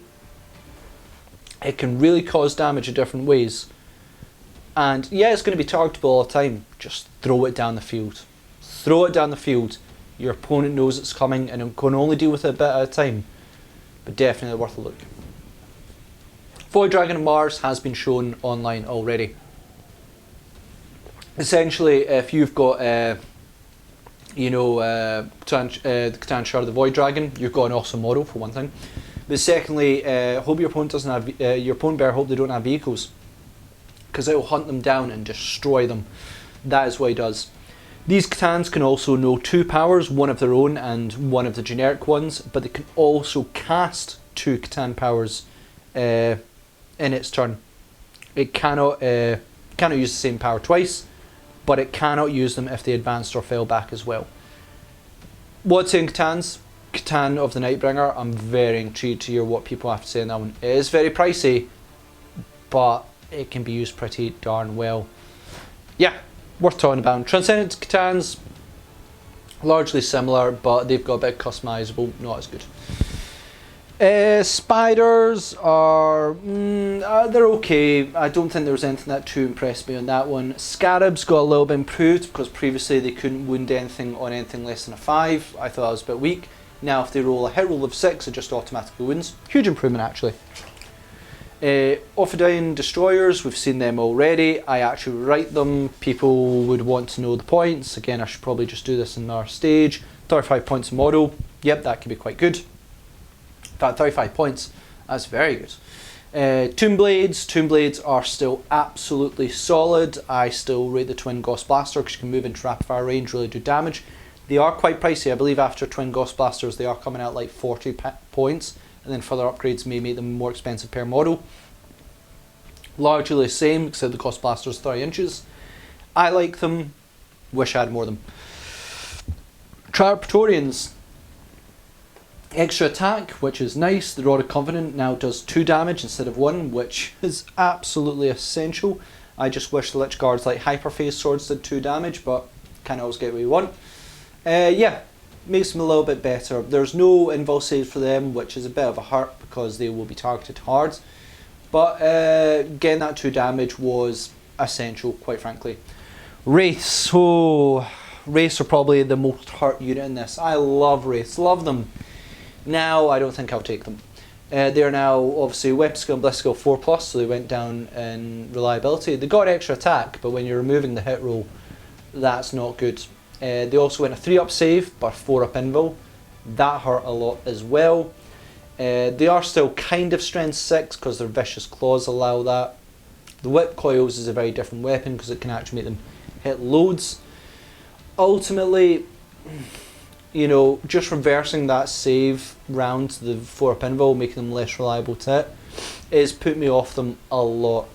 S1: it can really cause damage in different ways. And yeah, it's going to be targetable all the time. Just throw it down the field. Throw it down the field. Your opponent knows it's coming and it can only deal with it a bit at a time. But definitely worth a look. Void Dragon of Mars has been shown online already. Essentially, if you've got the Catan Shard of the Void Dragon, you've got an awesome model for one thing. But secondly, hope your opponent doesn't have your opponent better hope they don't have vehicles, because it will hunt them down and destroy them. That is what he does. These Catans can also know 2 powers, one of their own and one of the generic ones, but they can also cast 2 Catan powers in its turn. It cannot use the same power twice, but it cannot use them if they advanced or fell back as well. What's in Catans? Catan of the Nightbringer, I'm very intrigued to hear what people have to say on that one. It is very pricey, but it can be used pretty darn well. Yeah, worth talking about. Transcendent Catans, largely similar, but they've got a bit customizable, not as good. Spiders are, they're okay. I don't think there was anything that too impressed me on that one. Scarabs got a little bit improved because previously they couldn't wound anything on anything less than a 5. I thought that was a bit weak. Now if they roll a hit roll of 6, it just automatically wounds. Huge improvement actually. Ophidian Destroyers, we've seen them already. I actually write them. People would want to know the points. Again, I should probably just do this in our stage. 35 points a model. Yep, that could be quite good. In fact, 35 points, that's very good. Tomb Blades are still absolutely solid. I still rate the Twin Ghost Blaster because you can move into rapid fire range, really do damage. They are quite pricey. I believe after Twin Ghost Blasters they are coming out like 40 points, and then further upgrades may make them more expensive per model. Largely the same, except the Ghost Blaster is 30 inches. I like them, wish I had more of them. Triarch Praetorians. Extra attack, which is nice. The Rod of Covenant now does 2 damage instead of 1, which is absolutely essential. I just wish the Lich Guards like Hyperphase Swords did 2 damage, but can't always get what you want. Yeah, makes them a little bit better. There's no invul save for them, which is a bit of a hurt because they will be targeted hard. But getting that 2 damage was essential, quite frankly. Wraiths, Wraiths are probably the most hurt unit in this. I love Wraiths, love them. Now I don't think I'll take them. They are now obviously Weapon Skill and Bliss Skill 4+, so they went down in reliability. They got extra attack, but when you're removing the hit roll, that's not good. They also went a 3-up save, but 4-up invul. That hurt a lot as well. They are still kind of strength 6 because their vicious claws allow that. The whip coils is a very different weapon because it can actually make them hit loads. Ultimately, you know, just reversing that save round to the 4-up invul, making them less reliable to hit, is put me off them a lot.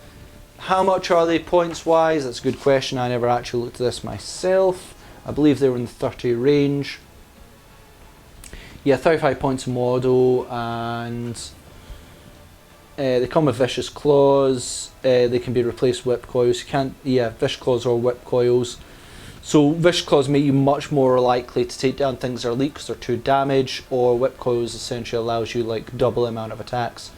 S1: How much are they points wise? That's a good question. I never actually looked at this myself. I believe they were in the 30 range. Yeah, 35 points a model, and they come with vicious claws. They can be replaced with whip coils. You can't, yeah, vicious claws or whip coils. So vicious claws make you much more likely to take down things that are elite because they're 2 damage, or whip coils essentially allows you like double the amount of attacks.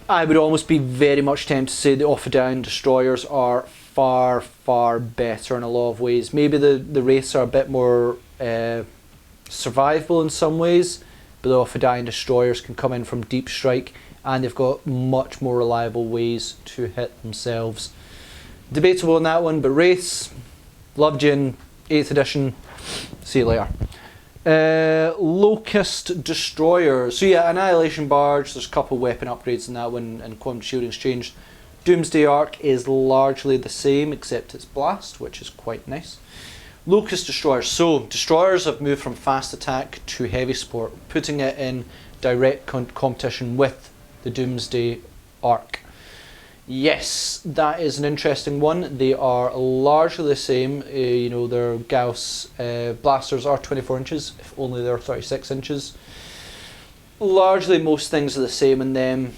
S1: I would almost be very much tempted to say the Ophidian Destroyers are far, far better in a lot of ways. Maybe the wraiths are a bit more survivable in some ways, but the Ophidian Destroyers can come in from deep strike and they've got much more reliable ways to hit themselves. Debatable on that one, but wraiths, loved you in 8th edition, see you later. Locust Destroyers. So yeah, Annihilation Barge, there's a couple weapon upgrades in that one, and Quantum Shield exchanged. Doomsday Arc is largely the same except it's blast, which is quite nice. Locust Destroyers. So Destroyers have moved from fast attack to heavy support, putting it in direct competition with the Doomsday Arc. Yes, that is an interesting one. They are largely the same. You know, their Gauss blasters are 24 inches, if only they're 36 inches. Largely most things are the same in them.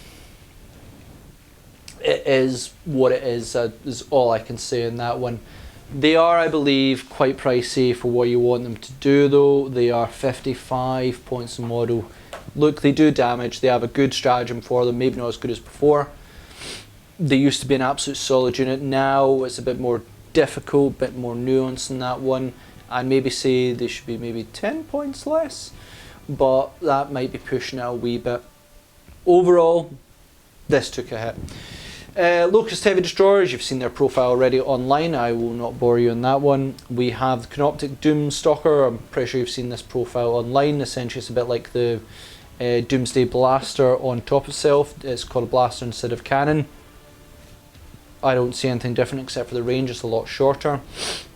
S1: It is what it is all I can say in that one. They are, I believe, quite pricey for what you want them to do though. They are 55 points a model. Look, they do damage. They have a good stratagem for them, maybe not as good as before. They used to be an absolute solid unit. Now it's a bit more difficult, a bit more nuanced in that one. I'd maybe say they should be maybe 10 points less, but that might be pushing it a wee bit. Overall, this took a hit. Locust Heavy Destroyers, you've seen their profile already online. I will not bore you on that one. We have the Canopic Stalker. I'm pretty sure you've seen this profile online. Essentially, it's a bit like the Doomsday Blaster on top of itself. It's called a blaster instead of cannon. I don't see anything different except for the range. It's a lot shorter.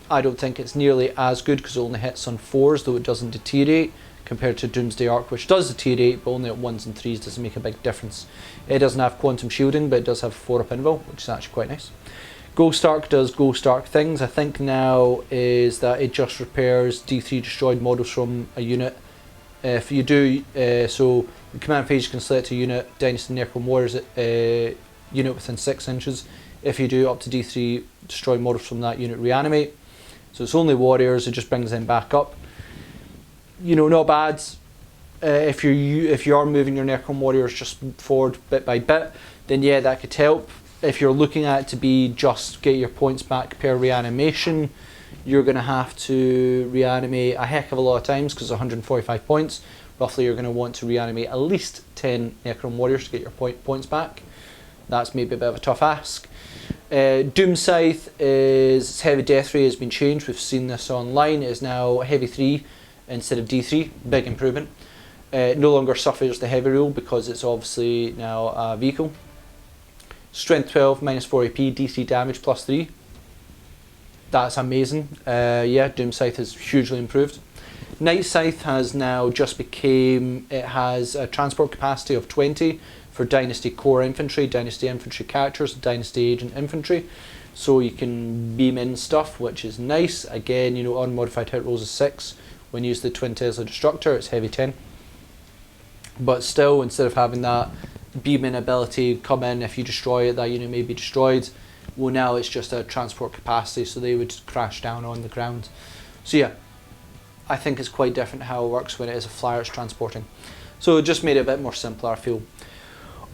S1: I don't think it's nearly as good because it only hits on 4s, though it doesn't deteriorate, compared to Doomsday Arc, which does deteriorate, but only at 1s and 3s. Doesn't make a big difference. It doesn't have quantum shielding, but it does have 4-up invul, which is actually quite nice. Ghost Arc does Ghost Arc things. I think now is that it just repairs D3 destroyed models from a unit. If you do, so the command page you can select a unit, Dynasty Necron Warriors unit within 6 inches. If you do up to D3 destroy models from that unit, reanimate. So it's only warriors, it just brings them back up. You know, not bad. If you are moving your Necron Warriors just forward bit by bit, then yeah, that could help. If you're looking at it to be just get your points back per reanimation, you're going to have to reanimate a heck of a lot of times because 145 points. Roughly you're going to want to reanimate at least 10 Necron Warriors to get your points back. That's maybe a bit of a tough ask. Doom Scythe is its heavy death ray has been changed. We've seen this online. It is now heavy 3 instead of D3. Big improvement. No longer suffers the heavy rule because it's obviously now a vehicle. Strength 12, minus 4 AP, D3 damage plus 3. That's amazing. Yeah, Doom Scythe is hugely improved. Night Scythe has now just became, it has a transport capacity of 20 for Dynasty Core Infantry, Dynasty Infantry Characters, Dynasty Agent Infantry. So you can beam in stuff, which is nice. Again, you know, unmodified hit rolls is 6. When you use the Twin Tesla Destructor, it's heavy 10. But still, instead of having that beam in ability come in, if you destroy it, that unit may be destroyed. Well, now it's just a transport capacity, so they would crash down on the ground. So yeah, I think it's quite different how it works when it is a flyer it's transporting. So it just made it a bit more simpler, I feel.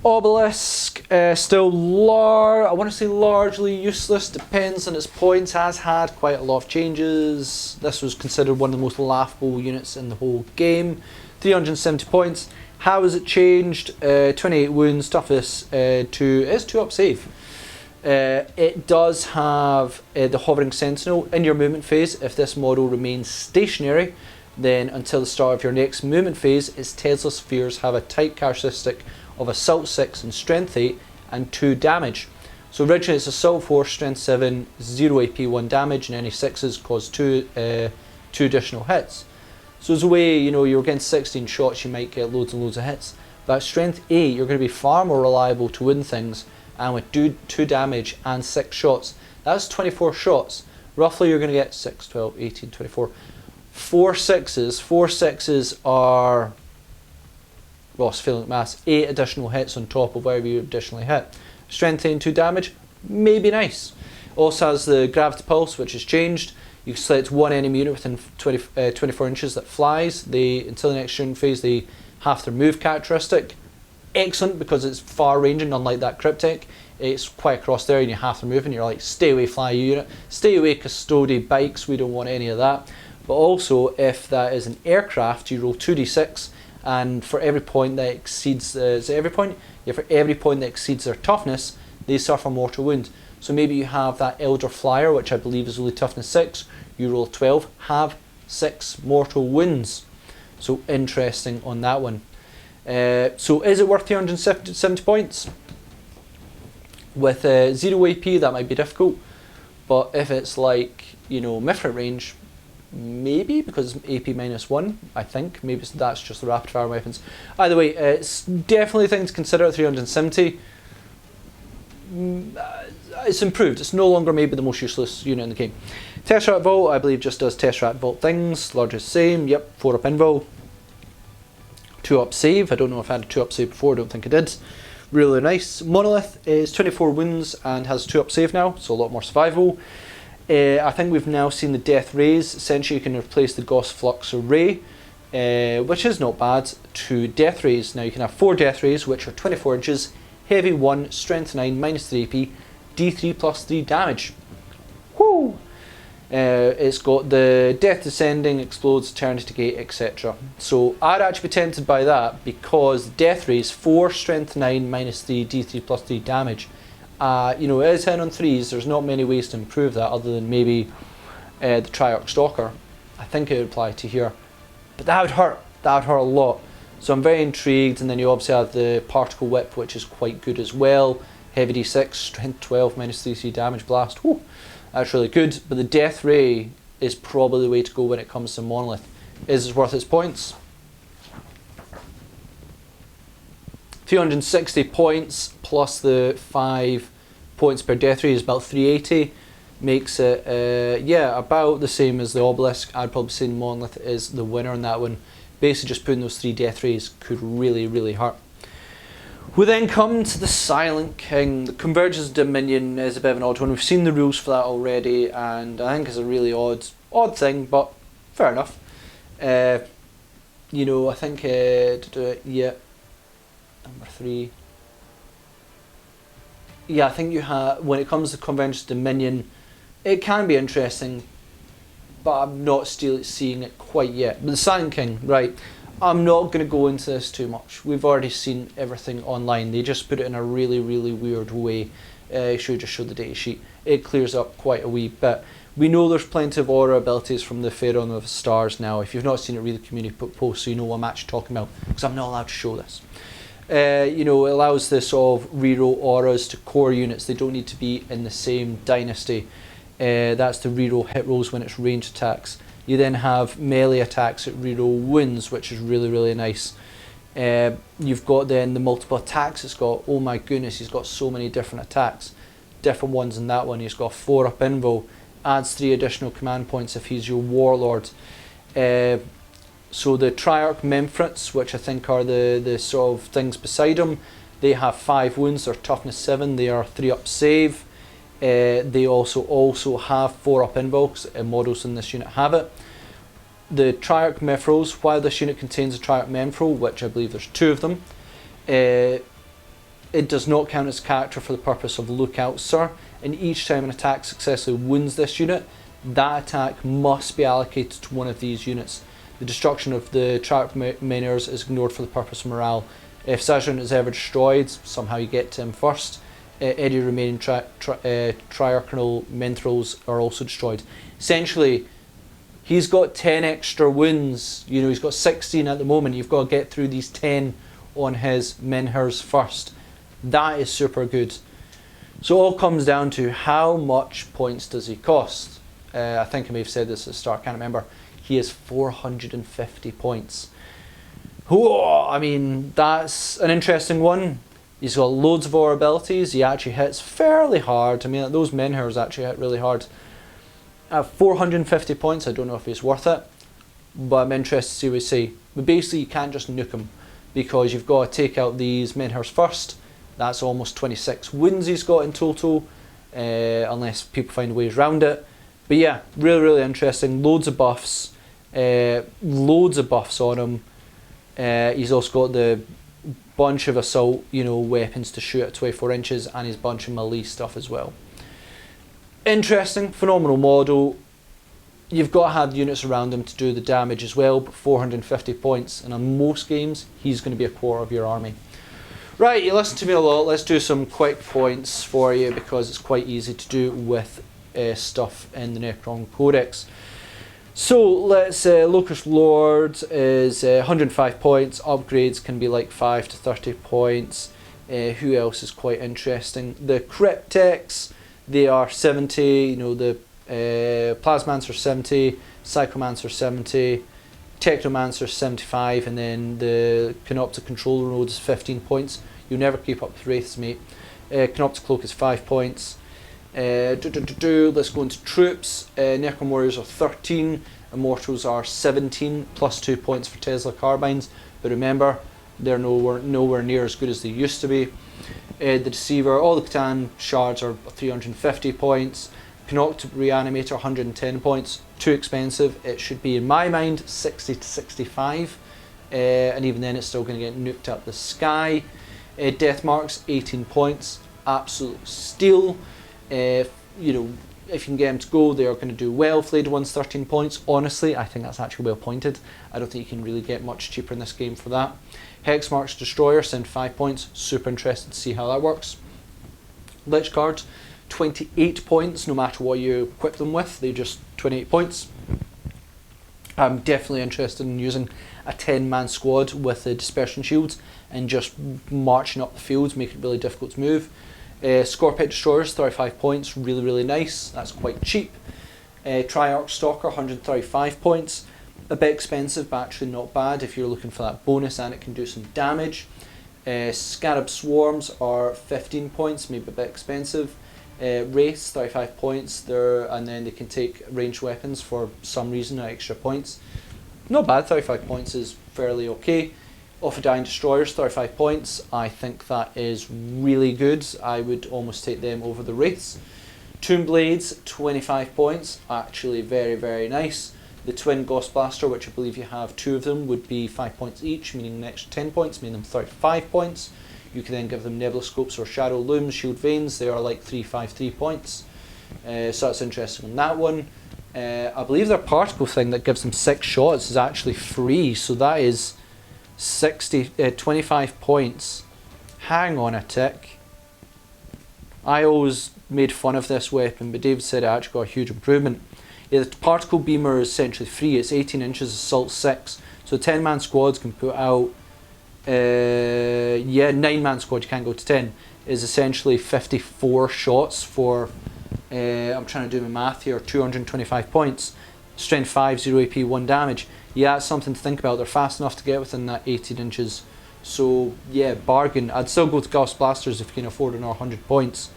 S1: Obelisk, still I want to say largely useless, depends on its points, has had quite a lot of changes. This was considered one of the most laughable units in the whole game. 370 points. How has it changed? 28 wounds, toughness 2, is 2-up save. It does have the Hovering Sentinel in your movement phase. If this model remains stationary, Then until the start of your next movement phase, its Tesla spheres have a type characteristic of Assault 6 and Strength 8 and 2 damage. So originally it's Assault 4, Strength 7, 0 AP, 1 damage, and any 6s cause 2 additional hits. So as a way, you know, you're getting 16 shots, you might get loads and loads of hits. But at Strength 8, you're going to be far more reliable to win things, and with 2 damage and 6 shots, that's 24 shots. Roughly you're going to get 6, 12, 18, 24. 4 6s. 4 6s are, Ross failing at maths, 8 additional hits on top of whatever you additionally hit. Strength 8 and 2 damage, maybe nice. Also has the Gravity Pulse, which has changed. You can select one enemy unit within 24 inches that flies. Until the next turn phase, they have their move characteristic. Excellent, because it's far ranging, unlike that Cryptic. It's quite across there and you have to move, and you're like, stay away fly unit, stay away Custody bikes, we don't want any of that. But also, if that is an aircraft, you roll 2d6, and for every point that exceeds, is it every point? Yeah, for every point that exceeds their toughness, they suffer mortal wound. So maybe you have that Elder Flyer, which I believe is only toughness 6, you roll 12, have 6 mortal wounds. So interesting on that one. So is it worth 370 points? With 0 AP, that might be difficult, but if it's like, you know, Mithril range, maybe, because it's AP -1, I think. Maybe that's just the rapid fire weapons. Either way, it's definitely a thing to consider at 370. It's improved. It's no longer maybe the most useless unit in the game. Tesseract Vault, I believe, just does Tesseract Vault things. Largest same, yep, 4 up invul. 2 up save. I don't know if I had a 2 up save before, I don't think I did. Really nice. Monolith is 24 wounds and has 2 up save now, so a lot more survival. I think we've now seen the Death Rays. Essentially you can replace the Gauss Flux Array, which is not bad, to Death Rays. Now you can have 4 Death Rays, which are 24 inches, heavy 1, strength 9, -3 AP, D3 plus 3 damage. Woo! It's got the Death Descending, Explodes, Eternity Gate, etc. So I'd actually be tempted by that, because Death Rays, 4, strength 9, -3, D3 plus 3 damage. You know, it is hitting on 3s, there's not many ways to improve that other than maybe the Triarch Stalker. I think it would apply to here. But that would hurt a lot. So I'm very intrigued, and then you obviously have the Particle Whip, which is quite good as well. Heavy D6, strength 12, -3 damage blast. Whew, that's really good, but the Death Ray is probably the way to go when it comes to Monolith. Is it worth its points? 360 points plus the 5 points per Death Ray is about 380. Makes it, yeah, about the same as the Obelisk. I'd probably say Monolith is the winner on that one. Basically just putting those 3 Death Rays could really, really hurt. We then come to the Silent King. The Convergence of Dominion is a bit of an odd one. We've seen the rules for that already, and I think it's a really odd thing, but fair enough. You know, I think, yeah, number 3. Yeah, I think you have, when it comes to Convergence of Dominion, it can be interesting, but I'm not still seeing it quite yet. But the Silent King, right, I'm not going to go into this too much. We've already seen everything online. They just put it in a really, really weird way. I should just show the data sheet. It clears up quite a wee bit. We know there's plenty of aura abilities from the Pharaoh of the Stars now. If you've not seen it, read the community post so you know what I'm actually talking about, because I'm not allowed to show this. You know, it allows this sort of reroll auras to core units. They don't need to be in the same dynasty. That's to reroll hit rolls when it's ranged attacks. You then have melee attacks that reroll wounds, which is really, really nice. You've got then the multiple attacks. It's got, oh my goodness, he's got so many different attacks. Different ones in that one. He's got 4 up invul, adds 3 additional command points if he's your warlord. So the Triarch Memphis, which I think are the sort of things beside him, they have 5 wounds, they're toughness 7, they are 3 up save. They also have 4 up invul, models in this unit have it. The Triarch Memphis, while this unit contains a Triarch Memphis, which I believe there's 2 of them, it does not count as character for the purpose of Lookout Sir, and each time an attack successfully wounds this unit, that attack must be allocated to one of these units. The destruction of the Triarch Menors is ignored for the purpose of morale. If Sajan is ever destroyed, somehow you get to him first. Any remaining Triarchal Menthrols are also destroyed. Essentially, He's got 10 extra wounds. You know, he's got 16 at the moment. You've got to get through these 10 on his Menhirs first. That is super good. So it all comes down to how much points does he cost. I think I may have said this at the start, I can't remember. He is 450 points. Whoa, I mean, that's an interesting one. He's got loads of aura abilities. He actually hits fairly hard. I mean, those Menhirs actually hit really hard. At 450 points, I don't know if he's worth it, but I'm interested to see what we see. But basically, you can't just nuke him, because you've got to take out these Menhirs first. That's almost 26 wounds he's got in total, unless people find ways around it. But yeah, really, really interesting. Loads of buffs. Loads of buffs on him. He's also got the bunch of assault, you know, weapons to shoot at 24 inches, and his bunch of melee stuff as well. Interesting, phenomenal model. You've got to have units around him to do the damage as well, but 450 points, and on most games, he's going to be a quarter of your army. Right, you listen to me a lot. Let's do some quick points for you, because it's quite easy to do with stuff in the Necron Codex. So let's Locust Lords is 105 points. Upgrades can be like 5 to 30 points. Who else is quite interesting? The Cryptics, they are 70. You know, the Plasmancer 70, Psychomancer 70, Technomancer 75, and then the Canoptic Control Node is 15 points. You'll never keep up with Wraiths, mate. Canoptic Cloak is 5 points. Let's go into troops. Necron Warriors are 13, Immortals are 17, plus 2 points for Tesla Carbines, but remember, they're nowhere near as good as they used to be. The Deceiver, all the Catan shards are 350 points. Canopic Reanimator 110 points, too expensive. It should be, in my mind, 60 to 65, and even then it's still going to get nuked up the sky. Death Marks 18 points, absolute steal. You know, if you can get them to go, they are going to do well. Flayed One's 13 points. Honestly, I think that's actually well pointed. I don't think you can really get much cheaper in this game for that. Hex Mark Destroyer, 75 points. Super interested to see how that works. Lich cards, 28 points, no matter what you equip them with. They're just 28 points. I'm definitely interested in using a 10-man squad with the Dispersion Shields and just marching up the fields, making it really difficult to move. Scorpio Destroyers, 35 points, really, really nice. That's quite cheap. Triarch Stalker, 135 points. A bit expensive, but actually not bad if you're looking for that bonus, and it can do some damage. Scarab Swarms are 15 points, maybe a bit expensive. Wraiths, 35 points, and then they can take ranged weapons for some reason at extra points. Not bad, 35 points is fairly okay. Off-Dying Destroyers, 35 points. I think that is really good. I would almost take them over the Wraiths. Tomb Blades, 25 points. Actually very, very nice. The Twin Ghost Blaster, which I believe you have 2 of them, would be 5 points each, meaning an extra 10 points, meaning them 35 points. You can then give them Nebula Scopes or Shadow Looms, Shield Veins. They are like 353 points. So that's interesting on that one. I believe their particle thing that gives them 6 shots is actually free, so that is 25 points. Hang on a tick. I always made fun of this weapon, but David said it actually got a huge improvement. Yeah, the particle beamer is essentially free. It's 18 inches, assault 6. So 10-man squads can put out 9-man squad, you can't go to 10, is essentially 54 shots for I'm trying to do my math here, 225 points. Strength 5, 0 AP, 1 damage. Yeah, it's something to think about. They're fast enough to get within that 18 inches. So yeah, bargain. I'd still go to Ghost Blasters if you can afford another 100 points.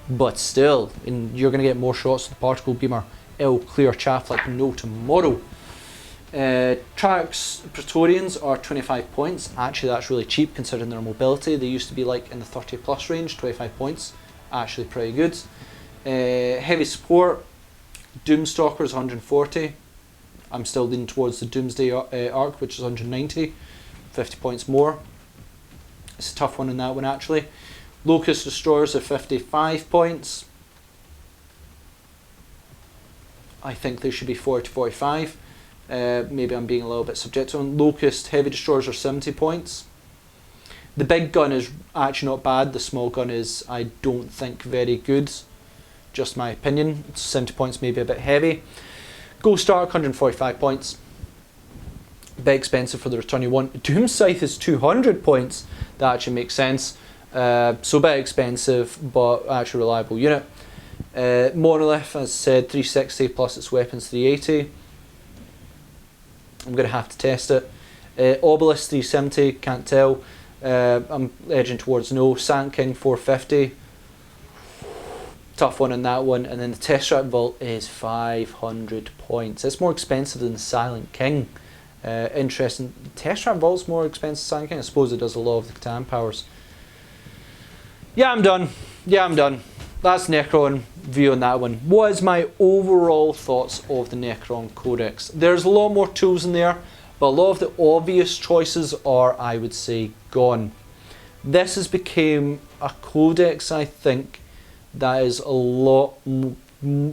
S1: But still, you're going to get more shots with the particle beamer. It'll clear chaff like no tomorrow. Triarch's Praetorians are 25 points. Actually, that's really cheap considering their mobility. They used to be like in the 30 plus range. 25 points, actually pretty good. Heavy support, Doomstalker is 140. I'm still leaning towards the Doomsday Arc, which is 190, 50 points more. It's a tough one in that one actually. Locust Destroyers are 55 points. I think they should be 40 to 45. Maybe I'm being a little bit subjective on. Locust Heavy Destroyers are 70 points. The big gun is actually not bad. The small gun is, I don't think, very good. Just my opinion. 70 points maybe a bit heavy. Ghost Arc, 145 points. Bit expensive for the return you want. Doom Scythe is 200 points. That actually makes sense. So a bit expensive, but actually reliable unit. Monolith, as I said, 360 plus its weapons 380. I'm going to have to test it. Obelisk 370, can't tell. I'm edging towards no. Sand King 450. Tough one on that one. And then the Tesseract Vault is 500 points. It's more expensive than the Silent King. Interesting. Tesseract Vault's more expensive than Silent King. I suppose it does a lot of the Catan powers. Yeah, I'm done. That's Necron view on that one. What is my overall thoughts of the Necron Codex? There's a lot more tools in there, but a lot of the obvious choices are, I would say, gone. This has become a codex, I think, that is a lot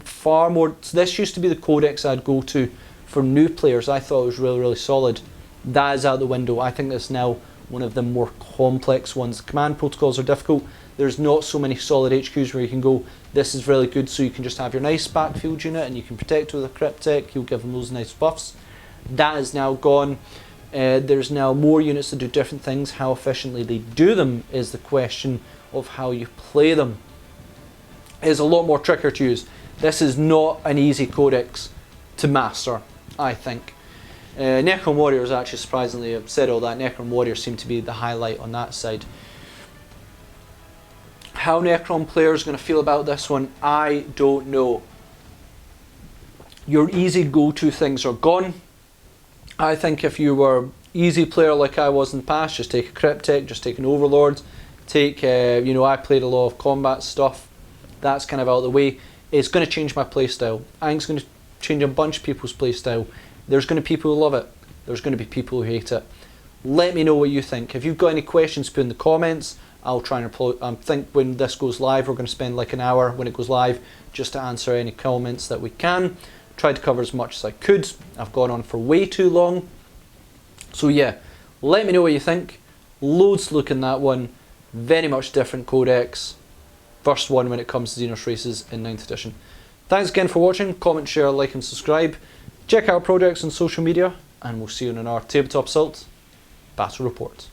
S1: far more. So this used to be the codex I'd go to for new players. I thought it was really, really solid. That is out the window. I think it's now one of the more complex ones. The command protocols are difficult. There's not so many solid HQs where you can go, this is really good, so you can just have your nice backfield unit and you can protect with a Cryptic. You'll give them those nice buffs. That is now gone. There's now more units that do different things. How efficiently they do them is the question of how you play them. Is a lot more trickier to use. This is not an easy codex to master, I think. Necron Warriors, actually, surprisingly, I've said all that, Necron Warriors seem to be the highlight on that side. How Necron players are going to feel about this one, I don't know. Your easy go-to things are gone. I think if you were easy player like I was in the past, just take a Cryptic, just take an Overlord, take, you know, I played a lot of combat stuff. That's kind of out of the way. It's going to change my playstyle. I think it's going to change a bunch of people's playstyle. There's going to be people who love it. There's going to be people who hate it. Let me know what you think. If you've got any questions, put in the comments. I'll try and reply. I think when this goes live, we're going to spend like an hour when it goes live just to answer any comments that we can. Tried to cover as much as I could. I've gone on for way too long. So yeah, let me know what you think. Loads to look in that one. Very much different codex. First one when it comes to Xenos races in 9th edition. Thanks again for watching. Comment, share, like and subscribe. Check out our projects on social media and we'll see you in our Tabletop Assault Battle Report.